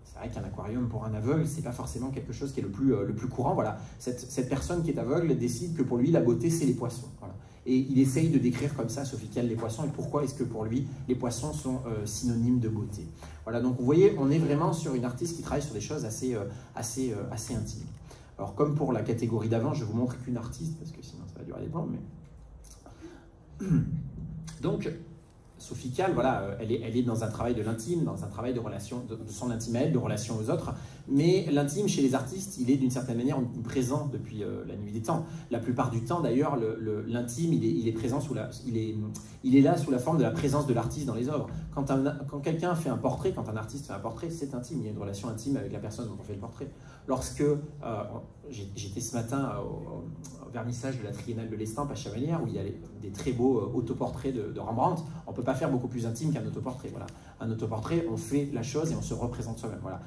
C'est vrai qu'un aquarium pour un aveugle, c'est pas forcément quelque chose qui est le plus courant. Voilà. Cette personne qui est aveugle décide que pour lui, la beauté, c'est les poissons. Voilà. Et il essaye de décrire comme ça, Sophie Calle, les poissons, et pourquoi est-ce que pour lui, les poissons sont synonymes de beauté. Voilà, donc vous voyez, on est vraiment sur une artiste qui travaille sur des choses assez intimes. Alors, comme pour la catégorie d'avant, je vous montre qu'une artiste, parce que sinon ça va durer des temps, mais... Donc, Sophie Calle, voilà, elle est dans un travail de l'intime, dans un travail de relation, de son intime à elle, de relation aux autres. Mais l'intime, chez les artistes, il est d'une certaine manière présent depuis la nuit des temps. La plupart du temps, d'ailleurs, l'intime, il est présent il est là sous la forme de la présence de l'artiste dans les œuvres. Quand quelqu'un fait un portrait, quand un artiste fait un portrait, c'est intime. Il y a une relation intime avec la personne dont on fait le portrait. Lorsque j'étais ce matin au vernissage de la Triennale de l'Estampe à Chamalières, où il y a des très beaux autoportraits de Rembrandt, on ne peut pas faire beaucoup plus intime qu'un autoportrait. Voilà. Un autoportrait, on fait la chose et on se représente soi-même. Voilà.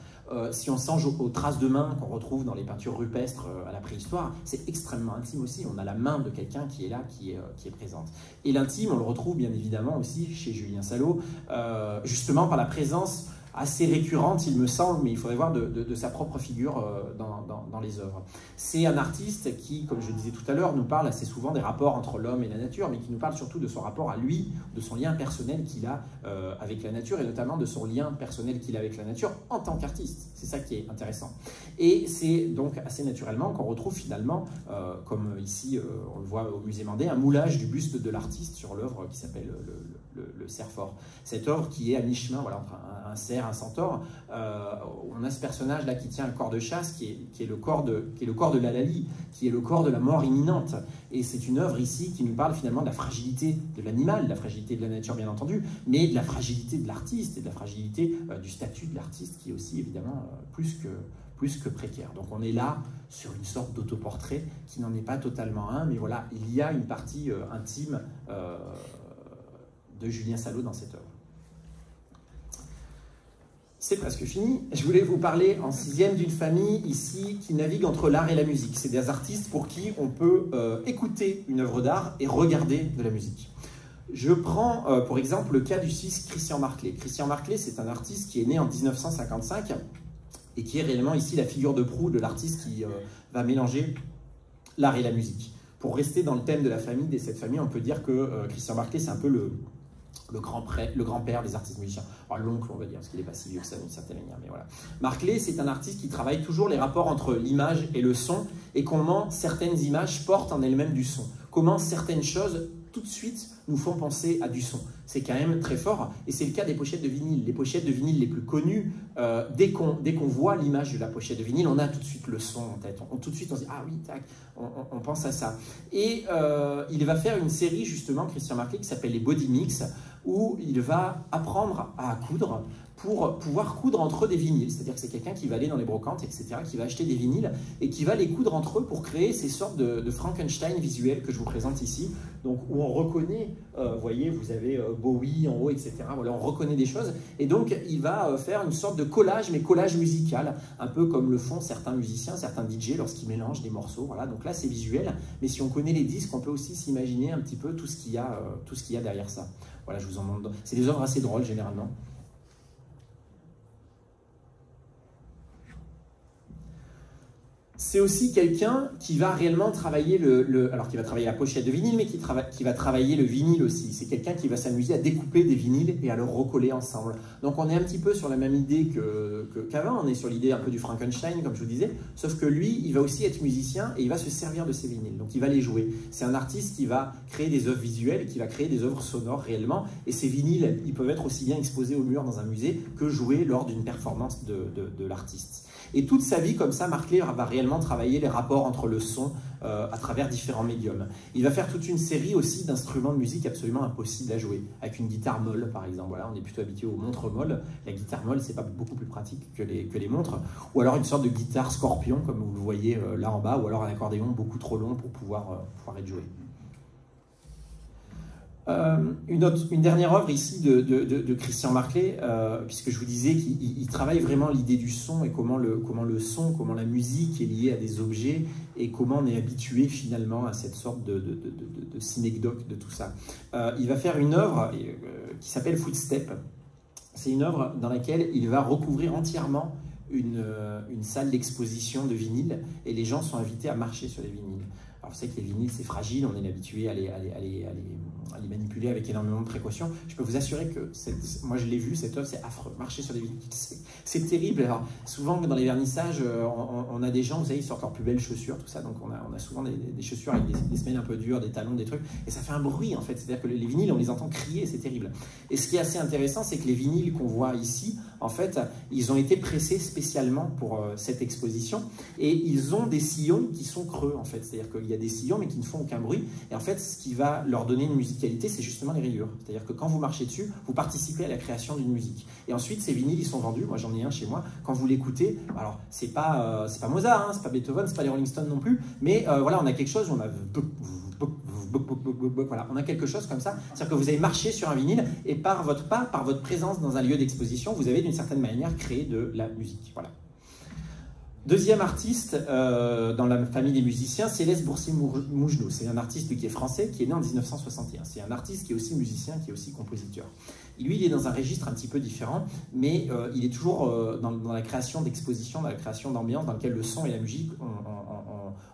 Si on songe aux traces de main qu'on retrouve dans les peintures rupestres à la préhistoire, c'est extrêmement intime aussi. On a la main de quelqu'un qui est là, qui est présente. Et l'intime, on le retrouve bien évidemment aussi chez Julien Salot, justement par la présence assez récurrente, il me semble, mais il faudrait voir de sa propre figure dans les œuvres. C'est un artiste qui, comme je le disais tout à l'heure, nous parle assez souvent des rapports entre l'homme et la nature, mais qui nous parle surtout de son rapport à lui, de son lien personnel qu'il a avec la nature, et notamment de son lien personnel qu'il a avec la nature en tant qu'artiste. C'est ça qui est intéressant. Et c'est donc assez naturellement qu'on retrouve finalement, comme ici on le voit au musée Mandé, un moulage du buste de l'artiste sur l'œuvre qui s'appelle le cerf fort. Cette œuvre qui est à mi-chemin, voilà, entre un cerf, un centaure. On a ce personnage là qui tient un corps de chasse, qui est le corps de l'Alali, qui est le corps de la mort imminente. Et c'est une œuvre ici qui nous parle finalement de la fragilité de l'animal, de la fragilité de la nature bien entendu, mais de la fragilité de l'artiste et de la fragilité du statut de l'artiste qui est aussi évidemment plus que précaire. Donc on est là sur une sorte d'autoportrait qui n'en est pas totalement un, mais voilà, il y a une partie intime de Julien Salot dans cette œuvre. C'est presque fini. Je voulais vous parler en sixième d'une famille ici qui navigue entre l'art et la musique. C'est des artistes pour qui on peut écouter une œuvre d'art et regarder de la musique. Je prends pour exemple le cas du Suisse Christian Marclay. Christian Marclay, c'est un artiste qui est né en 1955 et qui est réellement ici la figure de proue de l'artiste qui va mélanger l'art et la musique. Pour rester dans le thème de la famille, de cette famille, on peut dire que Christian Marclay, c'est un peu le grand-père des artistes musiciens. Alors l'oncle, on va dire, parce qu'il n'est pas si vieux que ça d'une certaine manière, mais voilà. Marclay, c'est un artiste qui travaille toujours les rapports entre l'image et le son, et comment certaines images portent en elles-mêmes du son. Comment certaines choses, tout de suite, nous font penser à du son. C'est quand même très fort, et c'est le cas des pochettes de vinyle. Les pochettes de vinyle les plus connues, dès qu'on voit l'image de la pochette de vinyle, on a tout de suite le son en tête. Tout de suite, on se dit « Ah oui, tac », on pense à ça. Et il va faire une série, justement, Christian Marclay, qui s'appelle les Body Mix, où il va apprendre à coudre pour pouvoir coudre entre eux des vinyles. C'est-à-dire que c'est quelqu'un qui va aller dans les brocantes, etc., qui va acheter des vinyles et qui va les coudre entre eux pour créer ces sortes de Frankenstein visuels que je vous présente ici. Donc, où on reconnaît, vous voyez, vous avez Bowie en haut, etc. Voilà, on reconnaît des choses. Et donc, il va faire une sorte de collage, mais collage musical, un peu comme le font certains musiciens, certains DJ lorsqu'ils mélangent des morceaux. Voilà, donc là, c'est visuel. Mais si on connaît les disques, on peut aussi s'imaginer un petit peu tout ce qu'il y a derrière ça. Voilà, je vous en montre. C'est des œuvres assez drôles, généralement. C'est aussi quelqu'un qui va réellement travailler alors qui va travailler la pochette de vinyle, mais qui va travailler le vinyle aussi. C'est quelqu'un qui va s'amuser à découper des vinyles et à le recoller ensemble. Donc on est un petit peu sur la même idée qu'avant, on est sur l'idée un peu du Frankenstein, comme je vous disais, sauf que lui, il va aussi être musicien et il va se servir de ces vinyles, donc il va les jouer. C'est un artiste qui va créer des œuvres visuelles, qui va créer des œuvres sonores réellement, et ces vinyles, ils peuvent être aussi bien exposés au mur dans un musée que joués lors d'une performance de l'artiste. Et toute sa vie, comme ça, Marclay va réellement travailler les rapports entre le son à travers différents médiums. Il va faire toute une série aussi d'instruments de musique absolument impossibles à jouer, avec une guitare molle, par exemple. Voilà, on est plutôt habitué aux montres molles. La guitare molle, c'est pas beaucoup plus pratique que les montres. Ou alors une sorte de guitare scorpion, comme vous le voyez là en bas, ou alors un accordéon beaucoup trop long pour pouvoir être joué. Une dernière œuvre ici de Christian Marclay, puisque je vous disais qu'il travaille vraiment l'idée du son et comment la musique est liée à des objets et comment on est habitué finalement à cette sorte de synecdoque de tout ça. Il va faire une œuvre qui s'appelle Footstep. C'est une œuvre dans laquelle il va recouvrir entièrement une salle d'exposition de vinyle et les gens sont invités à marcher sur les vinyles. Alors, vous savez que les vinyles, c'est fragile, on est habitué à les manipuler avec énormément de précautions. Je peux vous assurer que, moi je l'ai vu, cette œuvre, c'est affreux. Marcher sur des vinyles, c'est terrible. Alors, souvent, dans les vernissages, on a des gens, vous savez, ils sortent leurs plus belles chaussures, tout ça. Donc, on a souvent des chaussures avec des semelles un peu dures, des talons, des trucs. Et ça fait un bruit, en fait. C'est-à-dire que les vinyles, on les entend crier, c'est terrible. Et ce qui est assez intéressant, c'est que les vinyles qu'on voit ici, en fait, ils ont été pressés spécialement pour cette exposition. Et ils ont des sillons qui sont creux, en fait. C'est-à-dire qu'il y a des sillons, mais qui ne font aucun bruit. Et en fait, ce qui va leur donner une musicalité, c'est justement les rayures. C'est-à-dire que quand vous marchez dessus, vous participez à la création d'une musique. Et ensuite, ces vinyles, ils sont vendus. Moi, j'en ai un chez moi. Quand vous l'écoutez, alors, c'est pas Mozart, hein, c'est pas Beethoven, c'est pas les Rolling Stones non plus. Mais voilà, on a quelque chose où on a voilà, on a quelque chose comme ça. C'est-à-dire que vous avez marché sur un vinyle et par votre pas, par votre présence dans un lieu d'exposition, vous avez d'une certaine manière créé de la musique. Voilà. Deuxième artiste dans la famille des musiciens, Céleste Boursier-Mougenot. C'est un artiste qui est français, qui est né en 1961. C'est un artiste qui est aussi musicien, qui est aussi compositeur. Et lui, il est dans un registre un petit peu différent, mais il est toujours dans la création d'expositions, dans la création d'ambiance, dans laquelle le son et la musique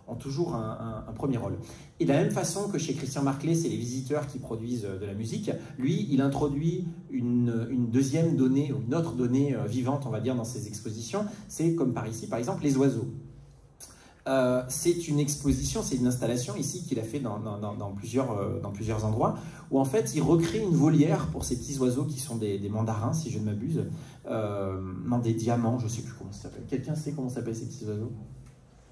ont toujours un premier rôle. Et de la même façon que chez Christian Marclay, c'est les visiteurs qui produisent de la musique, lui, il introduit une deuxième donnée, ou une autre donnée vivante, on va dire, dans ses expositions. C'est comme par ici, par exemple, les oiseaux. C'est une exposition, c'est une installation ici qu'il a fait dans plusieurs endroits, où en fait il recrée une volière pour ces petits oiseaux qui sont des mandarins, si je ne m'abuse, non, des diamants, je ne sais plus comment ça s'appelle. Quelqu'un sait comment s'appellent ces petits oiseaux?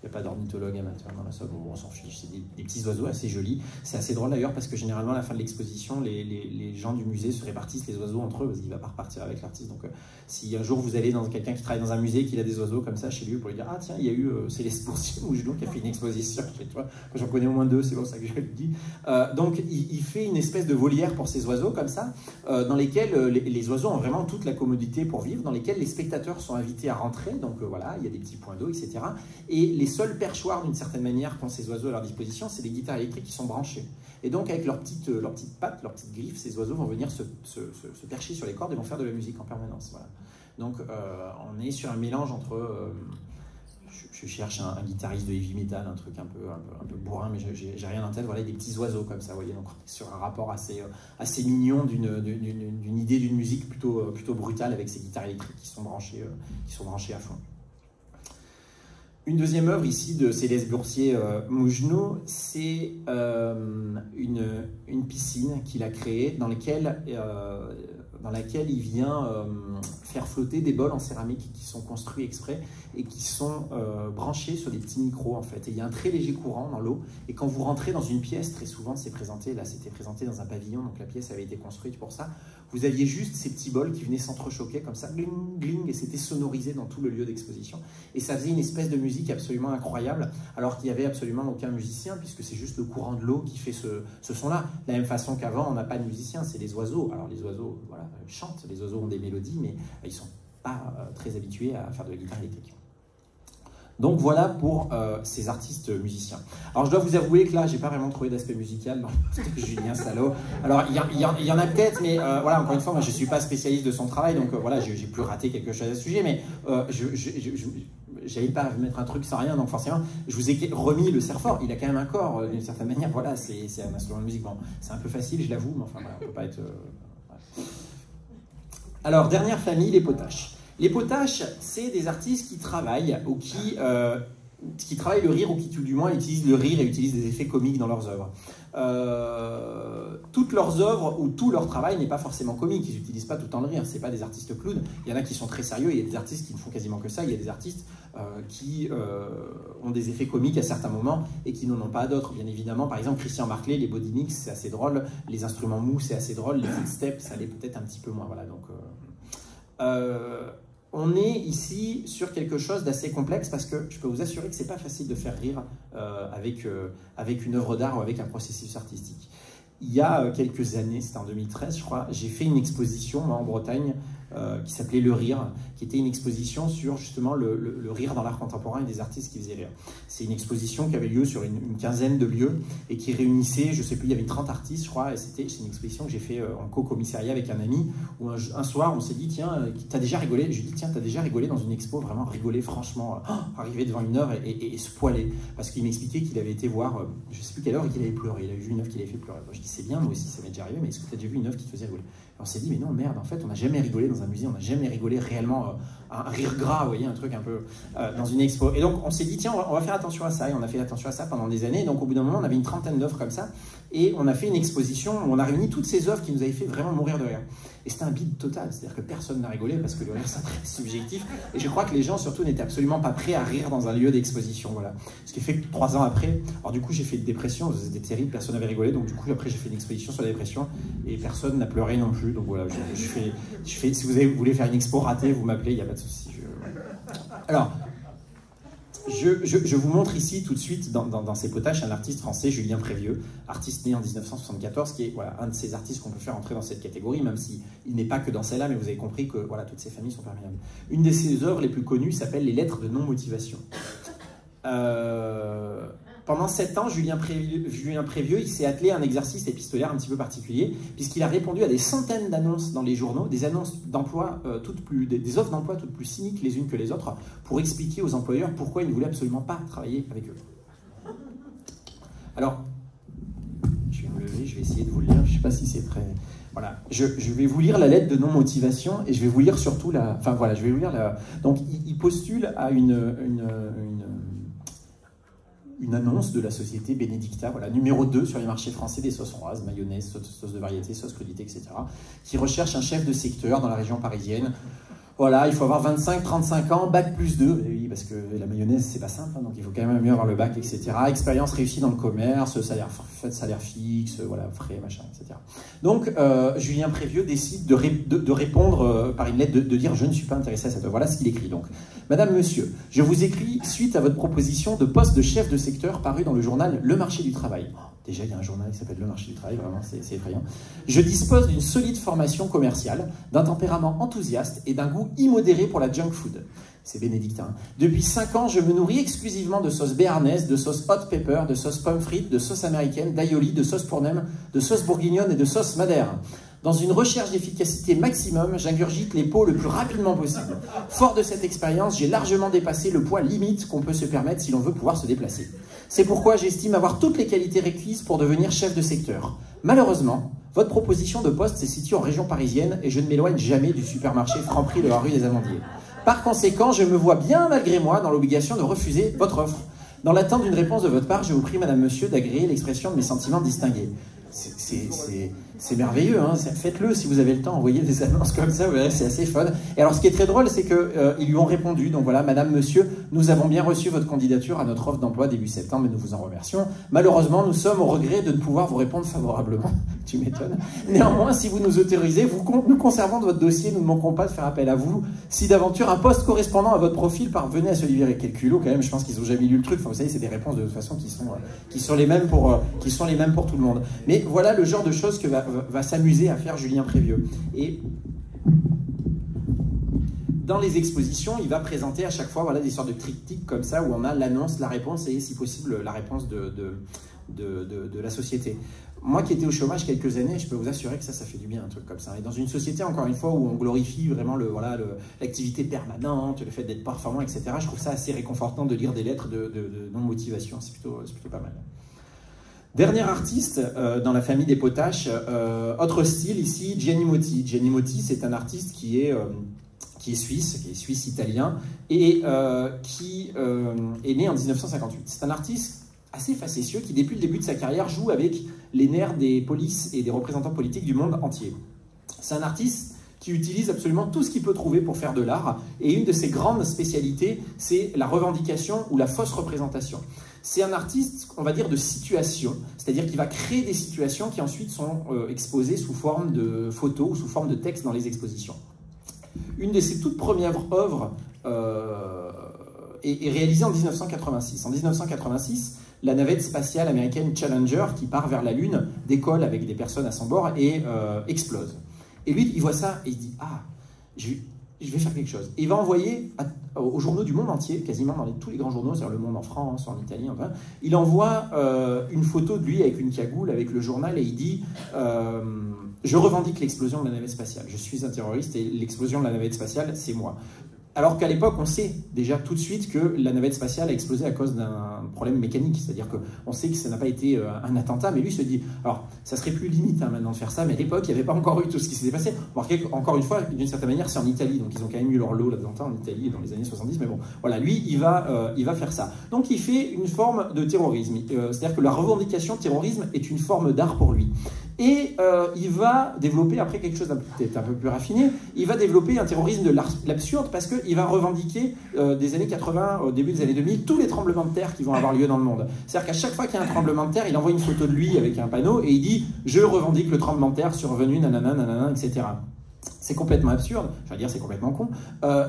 Il n'y a pas d'ornithologue amateur dans la salle, on s'en fiche, c'est des petits oiseaux assez jolis. C'est assez drôle d'ailleurs parce que généralement à la fin de l'exposition, les gens du musée se répartissent les oiseaux entre eux parce qu'il ne va pas repartir avec l'artiste. Donc si un jour vous allez dans quelqu'un qui travaille dans un musée, qu'il a des oiseaux comme ça chez lui, pour lui dire ah tiens, il y a eu Céleste Boursier-Mougenot qui a fait une exposition chez toi. J'en connais au moins deux, c'est pour ça que je le dis. Donc il fait une espèce de volière pour ces oiseaux comme ça, dans lesquels les oiseaux ont vraiment toute la commodité pour vivre, dans lesquels les spectateurs sont invités à rentrer. Donc voilà, il y a des petits points d'eau, etc. Et les seuls perchoirs d'une certaine manière qu'ont ces oiseaux à leur disposition, c'est les guitares électriques qui sont branchées. Et donc avec leurs petites pattes, leurs petites griffes, ces oiseaux vont venir se percher sur les cordes et vont faire de la musique en permanence. Voilà. Donc on est sur un mélange entre... je cherche un guitariste de heavy metal, un truc un peu bourrin, mais j'ai rien en tête. Voilà, des petits oiseaux comme ça, vous voyez. Donc on est sur un rapport assez mignon d'une idée d'une musique plutôt brutale avec ces guitares électriques qui sont branchées à fond. Une deuxième œuvre ici de Céleste Boursier-Mougenot, c'est une piscine qu'il a créée dans laquelle il vient faire flotter des bols en céramique qui sont construits exprès et qui sont branchés sur des petits micros en fait. Et il y a un très léger courant dans l'eau et quand vous rentrez dans une pièce, très souvent c'est présenté, là c'était présenté dans un pavillon, donc la pièce avait été construite pour ça, vous aviez juste ces petits bols qui venaient s'entrechoquer comme ça, gling, gling, et c'était sonorisé dans tout le lieu d'exposition. Et ça faisait une espèce de musique absolument incroyable, alors qu'il n'y avait absolument aucun musicien, puisque c'est juste le courant de l'eau qui fait ce son-là. De la même façon qu'avant, on n'a pas de musicien, c'est les oiseaux. Alors les oiseaux, voilà, chantent, les oiseaux ont des mélodies, mais ils ne sont pas très habitués à faire de la guitare électrique. Donc voilà pour ces artistes musiciens. Alors je dois vous avouer que là, j'ai pas vraiment trouvé d'aspect musical dans Julien Salot. Alors il y en a peut-être, mais voilà, encore une fois, moi je suis pas spécialiste de son travail, donc voilà, j'ai pu rater quelque chose à ce sujet, mais j'allais pas mettre un truc sans rien, donc forcément, je vous ai remis le cerf-fort. Il a quand même un corps, d'une certaine manière. Voilà, c'est un instrument de musique. Bon, c'est un peu facile, je l'avoue, mais enfin, voilà, on peut pas être... voilà. Alors, dernière famille, les potaches. Les potaches, c'est des artistes qui travaillent ou qui travaillent le rire ou qui tout du moins utilisent le rire et utilisent des effets comiques dans leurs œuvres. Toutes leurs œuvres ou tout leur travail n'est pas forcément comique, ils n'utilisent pas tout le temps le rire, c'est pas des artistes clowns, il y en a qui sont très sérieux, il y a des artistes qui ne font quasiment que ça, il y a des artistes qui ont des effets comiques à certains moments et qui n'en ont pas à d'autres, bien évidemment. Par exemple, Christian Marclay, les body mix, c'est assez drôle, les instruments mous, c'est assez drôle, les footsteps, ça l'est peut-être un petit peu moins, voilà, donc... on est ici sur quelque chose d'assez complexe parce que je peux vous assurer que c'est pas facile de faire rire avec une œuvre d'art ou avec un processus artistique. Il y a quelques années, c'était en 2013 je crois, j'ai fait une exposition moi, en Bretagne qui s'appelait Le Rire, qui était une exposition sur justement le rire dans l'art contemporain et des artistes qui faisaient rire. C'est une exposition qui avait lieu sur une quinzaine de lieux et qui réunissait, je sais plus, il y avait 30 artistes je crois, et c'est une exposition que j'ai fait en co-commissariat avec un ami, où un soir on s'est dit tiens, t'as déjà rigolé? Je lui ai dit tiens, t'as déjà rigolé dans une expo, vraiment rigolé franchement, arriver devant une œuvre et se poiler, parce qu'il m'expliquait qu'il avait été voir, je sais plus quelle œuvre, et qu'il avait pleuré, il avait vu une œuvre qui l'avait fait pleurer. Moi, je dis c'est bien, moi aussi ça m'est déjà arrivé, mais est-ce que t'as déjà vu une œuvre qui te faisait rigoler? On s'est dit, mais non, merde, en fait, on n'a jamais rigolé dans un musée, on n'a jamais rigolé réellement, un rire gras, vous voyez, un truc un peu dans une expo. Et donc, on s'est dit, tiens, on va faire attention à ça, et on a fait attention à ça pendant des années. Et donc, au bout d'un moment, on avait une trentaine d'œuvres comme ça, et on a fait une exposition où on a réuni toutes ces œuvres qui nous avaient fait vraiment mourir de rire. Et c'était un bide total, c'est-à-dire que personne n'a rigolé, parce que le rire, c'est très subjectif. Et je crois que les gens, surtout, n'étaient absolument pas prêts à rire dans un lieu d'exposition, voilà. Ce qui fait que 3 ans après, alors du coup, j'ai fait une dépression, c'était terrible, personne n'avait rigolé, donc du coup, après, j'ai fait une exposition sur la dépression, et personne n'a pleuré non plus, donc voilà, je fais, si vous voulez faire une expo ratée, vous m'appelez, il n'y a pas de souci. Alors, Je vous montre ici tout de suite dans ces potaches un artiste français, Julien Prévieux, artiste né en 1974, qui est voilà, un de ces artistes qu'on peut faire entrer dans cette catégorie, même s'il n'est pas que dans celle-là, mais vous avez compris que voilà, toutes ces familles sont perméables. Une de ses œuvres les plus connues s'appelle Les Lettres de non-motivation. Pendant 7 ans, Julien Prévieux, il s'est attelé à un exercice épistolaire un petit peu particulier, puisqu'il a répondu à des centaines d'annonces dans les journaux, des annonces d'emploi, des offres d'emploi toutes plus cyniques les unes que les autres, pour expliquer aux employeurs pourquoi ils ne voulaient absolument pas travailler avec eux. Alors, je vais me lever, je vais essayer de vous le lire, je ne sais pas si c'est très... Voilà, je vais vous lire la lettre de non-motivation et je vais vous lire surtout la... Enfin voilà, je vais vous lire la... Donc, il postule à une annonce de la société Benedicta, voilà, numéro 2 sur les marchés français des sauces froides, mayonnaise, sauce de variété, sauce crudité, etc., qui recherche un chef de secteur dans la région parisienne. Voilà, il faut avoir 25-35 ans, bac plus 2, oui, parce que la mayonnaise, c'est pas simple, hein, donc il faut quand même mieux avoir le bac, etc. Expérience réussie dans le commerce, salaire fixe, voilà, frais, machin, etc. Donc, Julien Prévieux décide de répondre par une lettre, de dire « Je ne suis pas intéressé à cette œuvre ». Voilà ce qu'il écrit. Donc, « Madame, Monsieur, je vous écris suite à votre proposition de poste de chef de secteur paru dans le journal Le Marché du Travail ». Déjà, il y a un journal qui s'appelle Le Marché du Travail, vraiment, c'est effrayant. Je dispose d'une solide formation commerciale, d'un tempérament enthousiaste et d'un goût immodéré pour la junk food. C'est bénédictin. Depuis 5 ans, je me nourris exclusivement de sauce béarnaise, de sauce hot pepper, de sauce pomme frite, de sauce américaine, d'aïoli, de sauce pour nem, de sauce bourguignonne et de sauce madère. Dans une recherche d'efficacité maximum, j'ingurgite les pots le plus rapidement possible. Fort de cette expérience, j'ai largement dépassé le poids limite qu'on peut se permettre si l'on veut pouvoir se déplacer. C'est pourquoi j'estime avoir toutes les qualités requises pour devenir chef de secteur. Malheureusement, votre proposition de poste se situe en région parisienne et je ne m'éloigne jamais du supermarché Franprix de la rue des Amandiers. Par conséquent, je me vois bien malgré moi dans l'obligation de refuser votre offre. Dans l'attente d'une réponse de votre part, je vous prie, Madame, Monsieur, d'agréer l'expression de mes sentiments distingués. C'est merveilleux, hein, faites-le si vous avez le temps, envoyez des annonces comme ça, vous verrez, c'est assez fun. Et alors ce qui est très drôle, c'est qu'ils lui ont répondu, donc voilà, Madame, Monsieur, nous avons bien reçu votre candidature à notre offre d'emploi début septembre et nous vous en remercions. Malheureusement, nous sommes au regret de ne pouvoir vous répondre favorablement, tu m'étonnes. Néanmoins, si vous nous autorisez, nous conservons de votre dossier, nous ne manquerons pas de faire appel à vous. Si d'aventure un poste correspondant à votre profil parvenait à se libérer, quel culot quand même, je pense qu'ils n'ont jamais lu le truc, enfin, vous savez, c'est des réponses de toute façon qui sont les mêmes pour tout le monde. Mais voilà le genre de choses que va s'amuser à faire Julien Prévieux. Et dans les expositions, il va présenter à chaque fois voilà, des sortes de triptyques comme ça, où on a l'annonce, la réponse et, si possible, la réponse de la société. Moi qui étais au chômage quelques années, je peux vous assurer que ça fait du bien, un truc comme ça. Et dans une société, encore une fois, où on glorifie vraiment l'activité permanente, le fait d'être performant, etc., je trouve ça assez réconfortant de lire des lettres de non-motivation. C'est plutôt pas mal. Dernier artiste dans la famille des potaches, autre style ici, Gianni Motti. Gianni Motti, c'est un artiste qui est suisse-italien et qui est né en 1958. C'est un artiste assez facétieux qui, depuis le début de sa carrière, joue avec les nerfs des polices et des représentants politiques du monde entier. C'est un artiste qui utilise absolument tout ce qu'il peut trouver pour faire de l'art, et une de ses grandes spécialités, c'est la revendication ou la fausse représentation. C'est un artiste, on va dire, de situation, c'est-à-dire qu'il va créer des situations qui ensuite sont exposées sous forme de photos ou sous forme de textes dans les expositions. Une de ses toutes premières œuvres est réalisée en 1986. En 1986, la navette spatiale américaine Challenger, qui part vers la Lune, décolle avec des personnes à son bord et explose. Et lui, il voit ça et il dit « Ah, je vais faire quelque chose ». Et il va envoyer aux journaux du monde entier, quasiment dans tous les grands journaux, c'est-à-dire Le Monde en France, en Italie, enfin, il envoie une photo de lui avec une cagoule, avec le journal, et il dit « Je revendique l'explosion de la navette spatiale. Je suis un terroriste et l'explosion de la navette spatiale, c'est moi ». Alors qu'à l'époque, on sait déjà tout de suite que la navette spatiale a explosé à cause d'un problème mécanique. C'est-à-dire qu'on sait que ça n'a pas été un attentat, mais lui se dit, alors ça serait plus limite hein, maintenant de faire ça, mais à l'époque, il n'y avait pas encore eu tout ce qui s'était passé. Remarquez, encore une fois, d'une certaine manière, c'est en Italie, donc ils ont quand même eu leur lot là-dedans en Italie dans les années 70, mais bon, voilà, lui, il va faire ça. Donc il fait une forme de terrorisme, c'est-à-dire que la revendication terrorisme est une forme d'art pour lui. Et il va développer, après quelque chose peut-être un peu plus raffiné, il va développer un terrorisme de l'absurde parce qu'il va revendiquer des années 80 au début des années 2000 tous les tremblements de terre qui vont avoir lieu dans le monde. C'est-à-dire qu'à chaque fois qu'il y a un tremblement de terre, il envoie une photo de lui avec un panneau et il dit « Je revendique le tremblement de terre survenu, nanana, nanana, etc. » C'est complètement absurde, je vais dire c'est complètement con,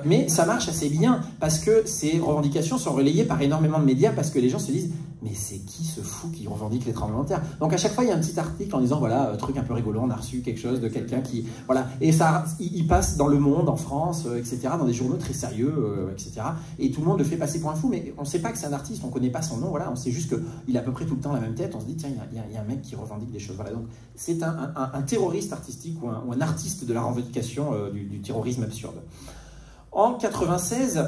mais ça marche assez bien parce que ces revendications sont relayées par énormément de médias parce que les gens se disent mais c'est qui ce fou qui revendique les tremblements de terre? Donc à chaque fois il y a un petit article en disant voilà, truc un peu rigolo, on a reçu quelque chose de quelqu'un qui... Voilà, et ça, il passe dans Le Monde, en France, etc., dans des journaux très sérieux, etc. Et tout le monde le fait passer pour un fou, mais on ne sait pas que c'est un artiste, on ne connaît pas son nom, voilà, on sait juste qu'il a à peu près tout le temps la même tête, on se dit tiens, il y a un mec qui revendique des choses. Voilà, donc c'est un terroriste artistique ou un artiste de la revendication du terrorisme absurde. En 1996,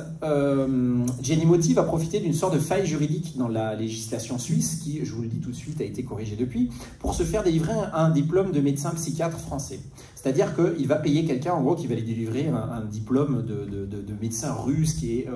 Gianni Motti va profiter d'une sorte de faille juridique dans la législation suisse, qui, je vous le dis tout de suite, a été corrigée depuis, pour se faire délivrer un diplôme de médecin psychiatre français. C'est-à-dire qu'il va payer quelqu'un, en gros, qui va lui délivrer un diplôme de médecin russe qui est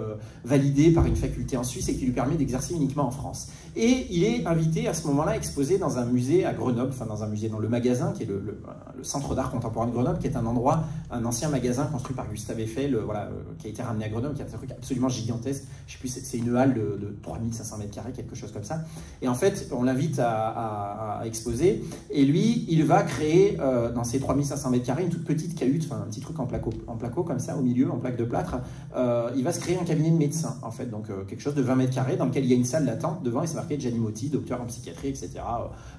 validé par une faculté en Suisse et qui lui permet d'exercer uniquement en France. Et il est invité à ce moment-là à exposer dans un musée à Grenoble, enfin dans un musée dans le Magasin, qui est le Centre d'art contemporain de Grenoble, qui est un endroit, un ancien magasin construit par Gustave Eiffel, voilà, qui a été ramené à Grenoble, qui est un truc absolument gigantesque. Je sais plus, c'est une halle de 3500 mètres carrés, quelque chose comme ça. Et en fait, on l'invite à exposer. Et lui, il va créer dans ces 3500 mètres carrés une toute petite cahute, enfin un petit truc en placo comme ça, au milieu, en plaque de plâtre. Il va se créer un cabinet de médecin, en fait, donc quelque chose de 20 mètres carrés, dans lequel il y a une salle d'attente devant, et c'est marqué Gianni Motti, docteur en psychiatrie, etc.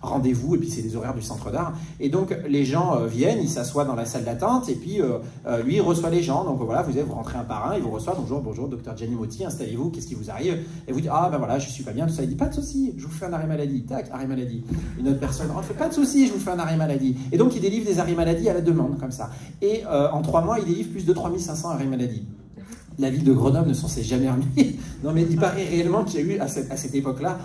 Rendez-vous, et puis c'est les horaires du centre d'art. Et donc les gens viennent, ils s'assoient dans la salle d'attente, et puis lui, il reçoit les gens. Donc voilà, vous rentrez un par un, il vous reçoit, bonjour, docteur Gianni Motti, installez-vous, qu'est-ce qui vous arrive? Et vous dites, ah ben voilà, je suis pas bien, tout ça. Il dit, pas de souci, je vous fais un arrêt maladie. Tac, arrêt maladie. Une autre personne rentre, pas de souci, je vous fais un arrêt maladie. Et donc il délivre des arrêts maladie à la demande, comme ça. Et en 3 mois, il délivre plus de 3500 arrêts maladie. La ville de Grenoble ne s'en s'est jamais remis. Non, mais il paraît réellement qu'il y a eu à cette époque-là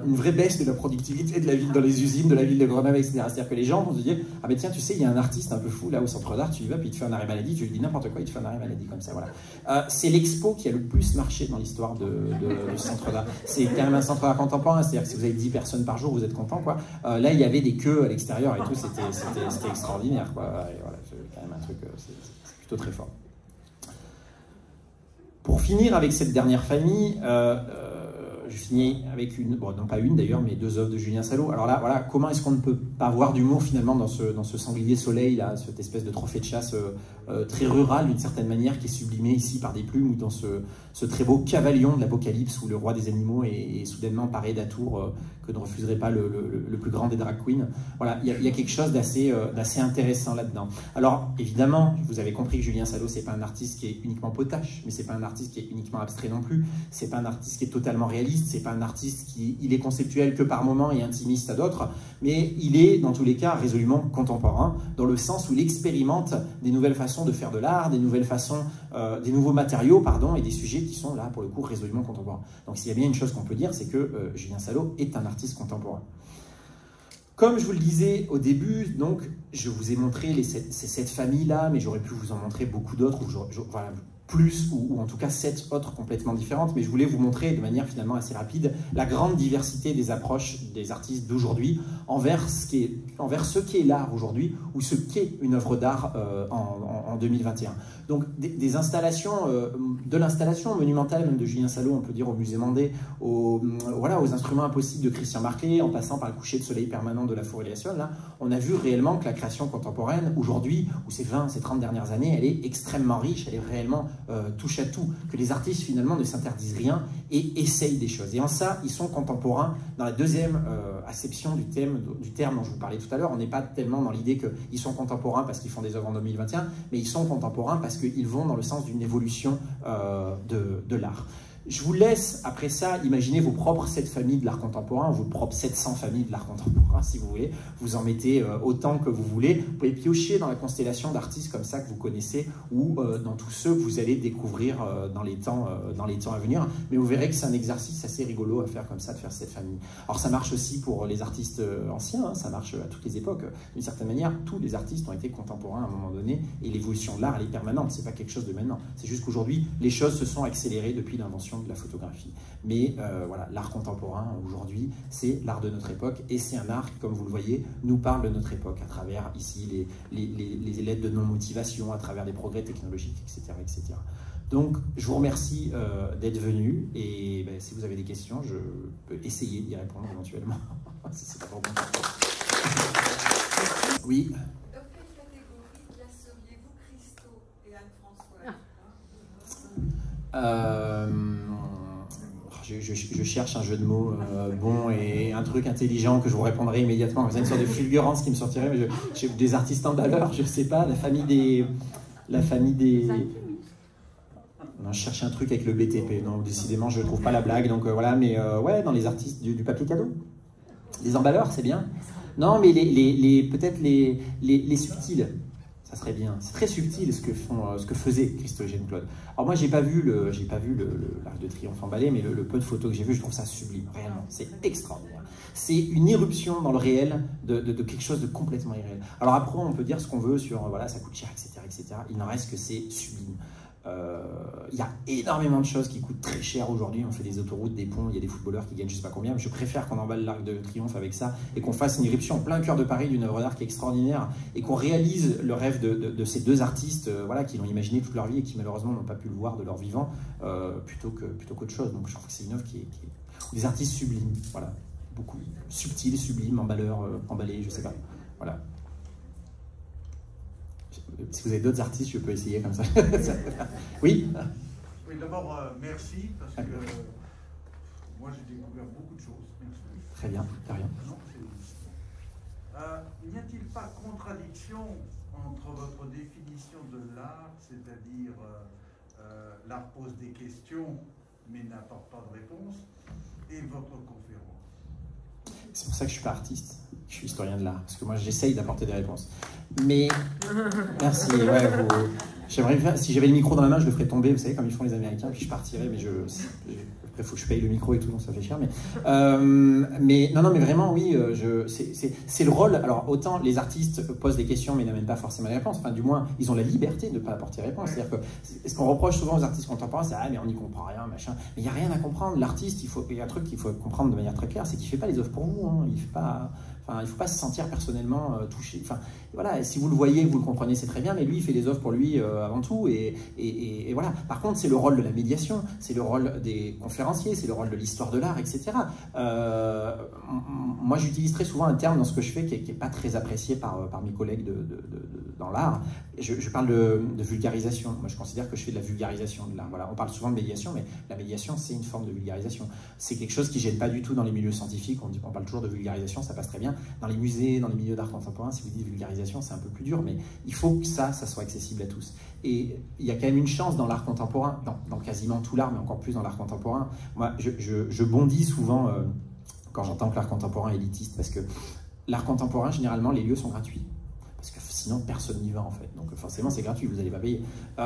une vraie baisse de la productivité de la ville dans les usines de la ville de Grenoble, etc. C'est-à-dire que les gens vont se dire, ah ben tiens, tu sais, il y a un artiste un peu fou là au centre d'art, tu y vas, puis il te fait un arrêt maladie, tu lui dis n'importe quoi, il te fait un arrêt maladie comme ça, voilà. C'est l'expo qui a le plus marché dans l'histoire du centre d'art. C'est quand même un centre d'art contemporain, c'est-à-dire que si vous avez 10 personnes par jour, vous êtes content, quoi. Là, il y avait des queues à l'extérieur et tout, c'était extraordinaire, quoi. Et voilà, c'est quand même un truc, c'est plutôt très fort. Pour finir avec cette dernière famille, je finis avec une, bon, non pas une d'ailleurs, mais 2 œuvres de Julien Salot. Alors là, voilà, comment est-ce qu'on ne peut pas voir d'humour finalement dans ce sanglier soleil, là, cette espèce de trophée de chasse très rural d'une certaine manière, qui est sublimé ici par des plumes, ou dans ce très beau cavalion de l'Apocalypse où le roi des animaux est soudainement paré d'atours que ne refuserait pas le plus grand des drag queens. Voilà, il y a quelque chose d'assez intéressant là-dedans. Alors évidemment, vous avez compris que Julien Salot, c'est pas un artiste qui est uniquement potache, mais c'est pas un artiste qui est uniquement abstrait non plus. C'est pas un artiste qui est totalement réaliste. C'est pas un artiste il est conceptuel que par moments et intimiste à d'autres, mais il est dans tous les cas résolument contemporain, dans le sens où il expérimente des nouvelles façons de faire de l'art, des nouvelles façons, des nouveaux matériaux, pardon, et des sujets qui sont là pour le coup résolument contemporains. Donc s'il y a bien une chose qu'on peut dire, c'est que Julien Salot est un artiste contemporain. Comme je vous le disais au début, donc je vous ai montré ces 7 familles-là, mais j'aurais pu vous en montrer beaucoup d'autres, voilà, plus, ou en tout cas 7 autres complètement différentes, mais je voulais vous montrer de manière finalement assez rapide la grande diversité des approches des artistes d'aujourd'hui envers ce qu'est l'art aujourd'hui, ou ce qu'est une œuvre d'art en 2021. Donc des installations, de l'installation monumentale même de Julien Salot, on peut dire au musée Mandé, voilà, aux instruments impossibles de Christian Marquet, en passant par le coucher de soleil permanent de la Forêt-Léation, là, on a vu réellement que la création contemporaine, aujourd'hui, ou ces 20, ces 30 dernières années, elle est extrêmement riche, elle est réellement touche à tout, que les artistes finalement ne s'interdisent rien et essayent des choses. Et en ça, ils sont contemporains. Dans la deuxième acception du terme dont je vous parlais tout à l'heure, on n'est pas tellement dans l'idée qu'ils sont contemporains parce qu'ils font des œuvres en 2021, mais ils sont contemporains parce qu'ils vont dans le sens d'une évolution de l'art. Je vous laisse, après ça, imaginer vos propres 7 familles de l'art contemporain, vos propres 700 familles de l'art contemporain, si vous voulez. Vous en mettez autant que vous voulez. Vous pouvez piocher dans la constellation d'artistes comme ça que vous connaissez, ou dans tous ceux que vous allez découvrir dans les temps à venir. Mais vous verrez que c'est un exercice assez rigolo à faire comme ça, de faire cette famille. Alors ça marche aussi pour les artistes anciens, hein, ça marche à toutes les époques. D'une certaine manière, tous les artistes ont été contemporains à un moment donné, et l'évolution de l'art, elle est permanente. C'est pas quelque chose de maintenant. C'est juste qu'aujourd'hui, les choses se sont accélérées depuis l'invention de la photographie. Mais voilà, l'art contemporain aujourd'hui, c'est l'art de notre époque, et c'est un art qui, comme vous le voyez, nous parle de notre époque à travers ici les lettres de non-motivation, à travers les progrès technologiques, etc. etc. Donc, je vous remercie d'être venu, et ben, si vous avez des questions, je peux essayer d'y répondre éventuellement. Si c'est pas bon. Oui. Dans quelle catégorie classerait Je cherche un jeu de mots bon et un truc intelligent que je vous répondrai immédiatement. C'est une sorte de fulgurance qui me sortirait. Mais j'ai des artistes en valeur, je sais pas, la famille des... Non, je cherchais un truc avec le BTP. Non, décidément, je ne trouve pas la blague. Donc voilà, mais ouais, dans les artistes du papier cadeau. Les emballeurs, c'est bien. Non, mais peut-être les subtils. Ça serait bien. C'est très subtil ce que faisait Christo-Eugène Claude. Alors moi, j'ai pas vu l'Arc de Triomphe emballé, mais le peu de photos que j'ai vu, je trouve ça sublime, réellement. C'est extraordinaire. C'est une éruption dans le réel de quelque chose de complètement irréel. Alors après, on peut dire ce qu'on veut sur, voilà, ça coûte cher, etc., etc. Il n'en reste que c'est sublime. Il y a énormément de choses qui coûtent très cher aujourd'hui. On fait des autoroutes, des ponts, il y a des footballeurs qui gagnent je sais pas combien, mais je préfère qu'on emballe l'Arc de Triomphe avec ça et qu'on fasse une éruption en plein cœur de Paris d'une œuvre d'art qui est extraordinaire et qu'on réalise le rêve de ces deux artistes voilà, qui l'ont imaginé toute leur vie et qui malheureusement n'ont pas pu le voir de leur vivant plutôt qu'autre chose. Donc je trouve que c'est une œuvre qui est des artistes sublimes, voilà, beaucoup subtils, sublimes, emballeurs, emballés, je sais pas, voilà. Si vous avez d'autres artistes, je peux essayer comme ça. Oui. Oui, d'abord, merci, parce que moi j'ai découvert beaucoup de choses. Merci. Très bien, t'as rien. Non, n'y a-t-il pas contradiction entre votre définition de l'art, c'est-à-dire l'art pose des questions mais n'apporte pas de réponse, et votre conférence? C'est pour ça que je suis pas artiste, je suis historien de l'art, parce que moi j'essaye d'apporter des réponses. Mais merci, ouais, j'aimerais faire, si j'avais le micro dans la main, je le ferais tomber, vous savez, comme ils font les Américains, puis je partirais, mais après, il faut que je paye le micro et tout, donc ça fait cher. Mais non, mais vraiment, oui, c'est le rôle. Alors, autant les artistes posent des questions, mais n'amènent pas forcément les réponses. Enfin, du moins, ils ont la liberté de ne pas apporter réponse. C'est-à-dire que ce qu'on reproche souvent aux artistes contemporains, c'est « Ah, mais on n'y comprend rien, machin. » Mais il n'y a rien à comprendre. L'artiste, il y a un truc qu'il faut comprendre de manière très claire, c'est qu'il ne fait pas les œuvres pour vous. Hein. Il ne faut pas se sentir personnellement touché. Enfin, voilà, et si vous le voyez, vous le comprenez, c'est très bien, mais lui, il fait les œuvres pour lui avant tout. Et voilà. Par contre, c'est le rôle de la médiation, c'est le rôle des conférenciers, c'est le rôle de l'histoire de l'art, etc. Moi, j'utilise très souvent un terme dans ce que je fais qui n'est pas très apprécié par mes collègues dans l'art. Je parle de vulgarisation. Moi, je considère que je fais de la vulgarisation de l'art. Voilà. On parle souvent de médiation, mais la médiation, c'est une forme de vulgarisation. C'est quelque chose qui ne gêne pas du tout dans les milieux scientifiques. On parle toujours de vulgarisation, ça passe très bien. Dans les musées, dans les milieux d'art contemporain, si vous dites vulgarisation, c'est un peu plus dur, mais il faut que ça soit accessible à tous. Et il y a quand même une chance dans l'art contemporain, dans quasiment tout l'art, mais encore plus dans l'art contemporain. Moi, je bondis souvent quand j'entends que l'art contemporain est élitiste, parce que l'art contemporain, généralement, les lieux sont gratuits. Parce que sinon, personne n'y va, en fait. Donc, forcément, c'est gratuit, vous n'allez pas payer.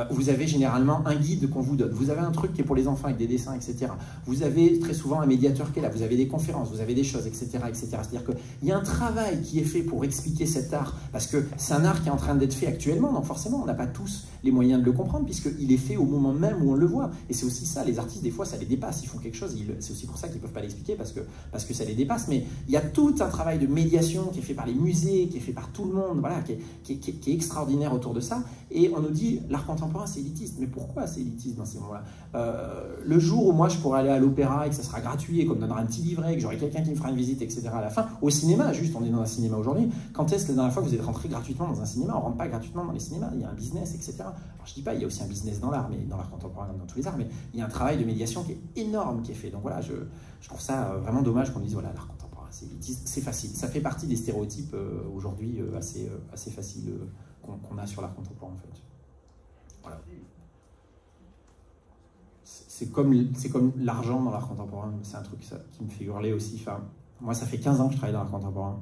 Vous avez généralement un guide qu'on vous donne. Vous avez un truc qui est pour les enfants, avec des dessins, etc. Vous avez très souvent un médiateur qui est là. Vous avez des conférences, vous avez des choses, etc. etc. C'est-à-dire qu'il y a un travail qui est fait pour expliquer cet art, parce que c'est un art qui est en train d'être fait actuellement, donc forcément, on n'a pas tous les moyens de le comprendre, puisqu'il est fait au moment même où on le voit. Et c'est aussi ça, les artistes, des fois, ça les dépasse. Ils font quelque chose, c'est aussi pour ça qu'ils ne peuvent pas l'expliquer, parce que ça les dépasse. Mais il y a tout un travail de médiation qui est fait par les musées, qui est fait par tout le monde, voilà, qui est extraordinaire autour de ça. Et on nous dit, l'art contemporain, c'est élitiste. Mais pourquoi c'est élitiste dans ces moments-là? Le jour où moi, je pourrais aller à l'opéra et que ça sera gratuit, et qu'on me donnera un petit livret, que j'aurai quelqu'un qui me fera une visite, etc. à la fin, au cinéma, juste, on est dans un cinéma aujourd'hui. Quand est-ce la dernière fois que vous êtes rentré gratuitement dans un cinéma? On ne rentre pas gratuitement dans les cinémas, il y a un business, etc. Alors, je ne dis pas, il y a aussi un business dans l'art, mais dans l'art contemporain, dans tous les arts, mais il y a un travail de médiation qui est énorme qui est fait. Donc voilà, je trouve ça vraiment dommage qu'on dise, voilà, l'art contemporain, c'est élitiste, c'est facile. Ça fait partie des stéréotypes aujourd'hui assez faciles qu'on a sur l'art contemporain, en fait. Voilà. C'est comme l'argent dans l'art contemporain, c'est un truc qui me fait hurler aussi. Enfin, moi, ça fait 15 ans que je travaille dans l'art contemporain.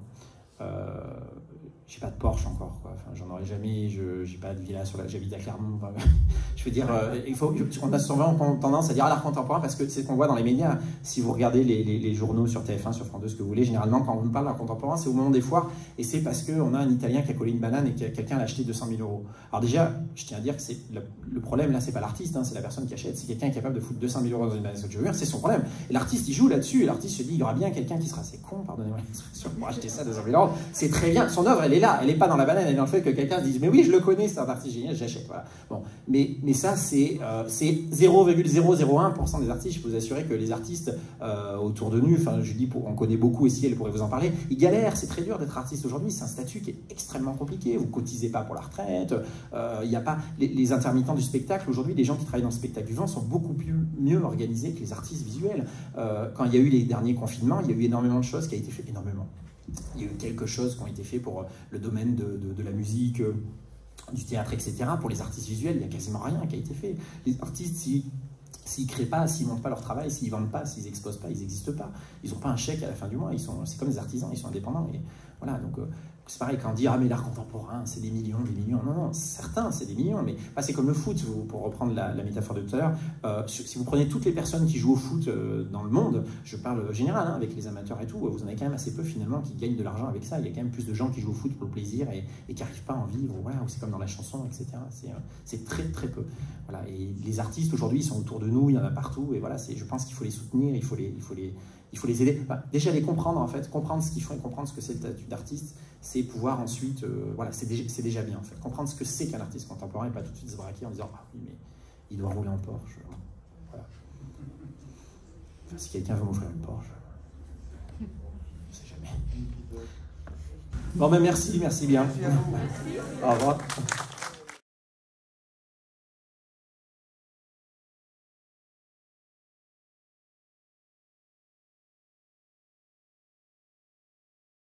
J'ai pas de Porsche encore, quoi. Enfin, j'en aurai jamais, j'ai pas de villa j'habite à Clermont. Enfin, je veux dire, on a souvent tendance à dire l'art contemporain parce que c'est ce qu'on voit dans les médias. Si vous regardez les journaux sur TF1, sur France 2, ce que vous voulez, généralement quand on nous parle d'art contemporain, c'est au moment des foires et c'est parce qu'on a un Italien qui a collé une banane et que quelqu'un l'a acheté 200 000 €. Alors déjà, je tiens à dire que le problème là, c'est pas l'artiste, hein, c'est la personne qui achète, c'est quelqu'un qui est capable de foutre 200 000 € dans une banane. Je veux dire, c'est son problème. Et l'artiste, il joue là-dessus et l'artiste se dit, il y aura bien quelqu'un qui sera assez con, pardonnez-moi l'expression, pour acheter ça 200 000 €. Par contre, c'est très bien. Son œuvre, elle est là. Elle n'est pas dans la banane. Elle est dans le fait que quelqu'un se dise, mais oui, je le connais, c'est un artiste génial, j'achète. Voilà. Bon. Mais ça, c'est 0,001% des artistes. Je peux vous assurer que les artistes autour de nous, enfin, je dis, on connaît beaucoup ici, elle pourrait vous en parler, ils galèrent. C'est très dur d'être artiste aujourd'hui. C'est un statut qui est extrêmement compliqué. Vous cotisez pas pour la retraite. Il y a pas les intermittents du spectacle. Aujourd'hui, les gens qui travaillent dans le spectacle vivant sont beaucoup mieux organisés que les artistes visuels. Quand il y a eu les derniers confinements, il y a eu énormément de choses qui ont été faites, énormément. Il y a eu quelque chose qui ont été faits pour le domaine de la musique, du théâtre, etc. Pour les artistes visuels, il n'y a quasiment rien qui a été fait. Les artistes, s'ils ne créent pas, s'ils ne montent pas leur travail, s'ils ne vendent pas, s'ils n'exposent pas, ils n'existent pas. Ils n'ont pas un chèque à la fin du mois. C'est comme des artisans, ils sont indépendants. Et voilà, donc c'est pareil, quand on dit « Ah, mais l'art contemporain, c'est des millions, des millions ». Non, non, certains, c'est des millions, mais c'est comme le foot, pour reprendre la métaphore de tout à l'heure. Si vous prenez toutes les personnes qui jouent au foot dans le monde, je parle général, hein, avec les amateurs et tout, vous en avez quand même assez peu finalement qui gagnent de l'argent avec ça. Il y a quand même plus de gens qui jouent au foot pour le plaisir et qui n'arrivent pas à en vivre, voilà, ou c'est comme dans la chanson, etc. C'est très très peu. Voilà. Et les artistes aujourd'hui, ils sont autour de nous, il y en a partout, et voilà, je pense qu'il faut les soutenir, il faut les aider. Enfin, déjà les comprendre en fait, comprendre ce qu'ils font et comprendre ce que c'est le statut d'artiste, c'est pouvoir ensuite, voilà, c'est déjà bien en fait, comprendre ce que c'est qu'un artiste contemporain et pas tout de suite se braquer en disant ah oui mais il doit rouler en Porsche, voilà. Enfin, si quelqu'un veut m'offrir une Porsche, je sais jamais. Bon ben merci bien. Merci à vous. Au revoir.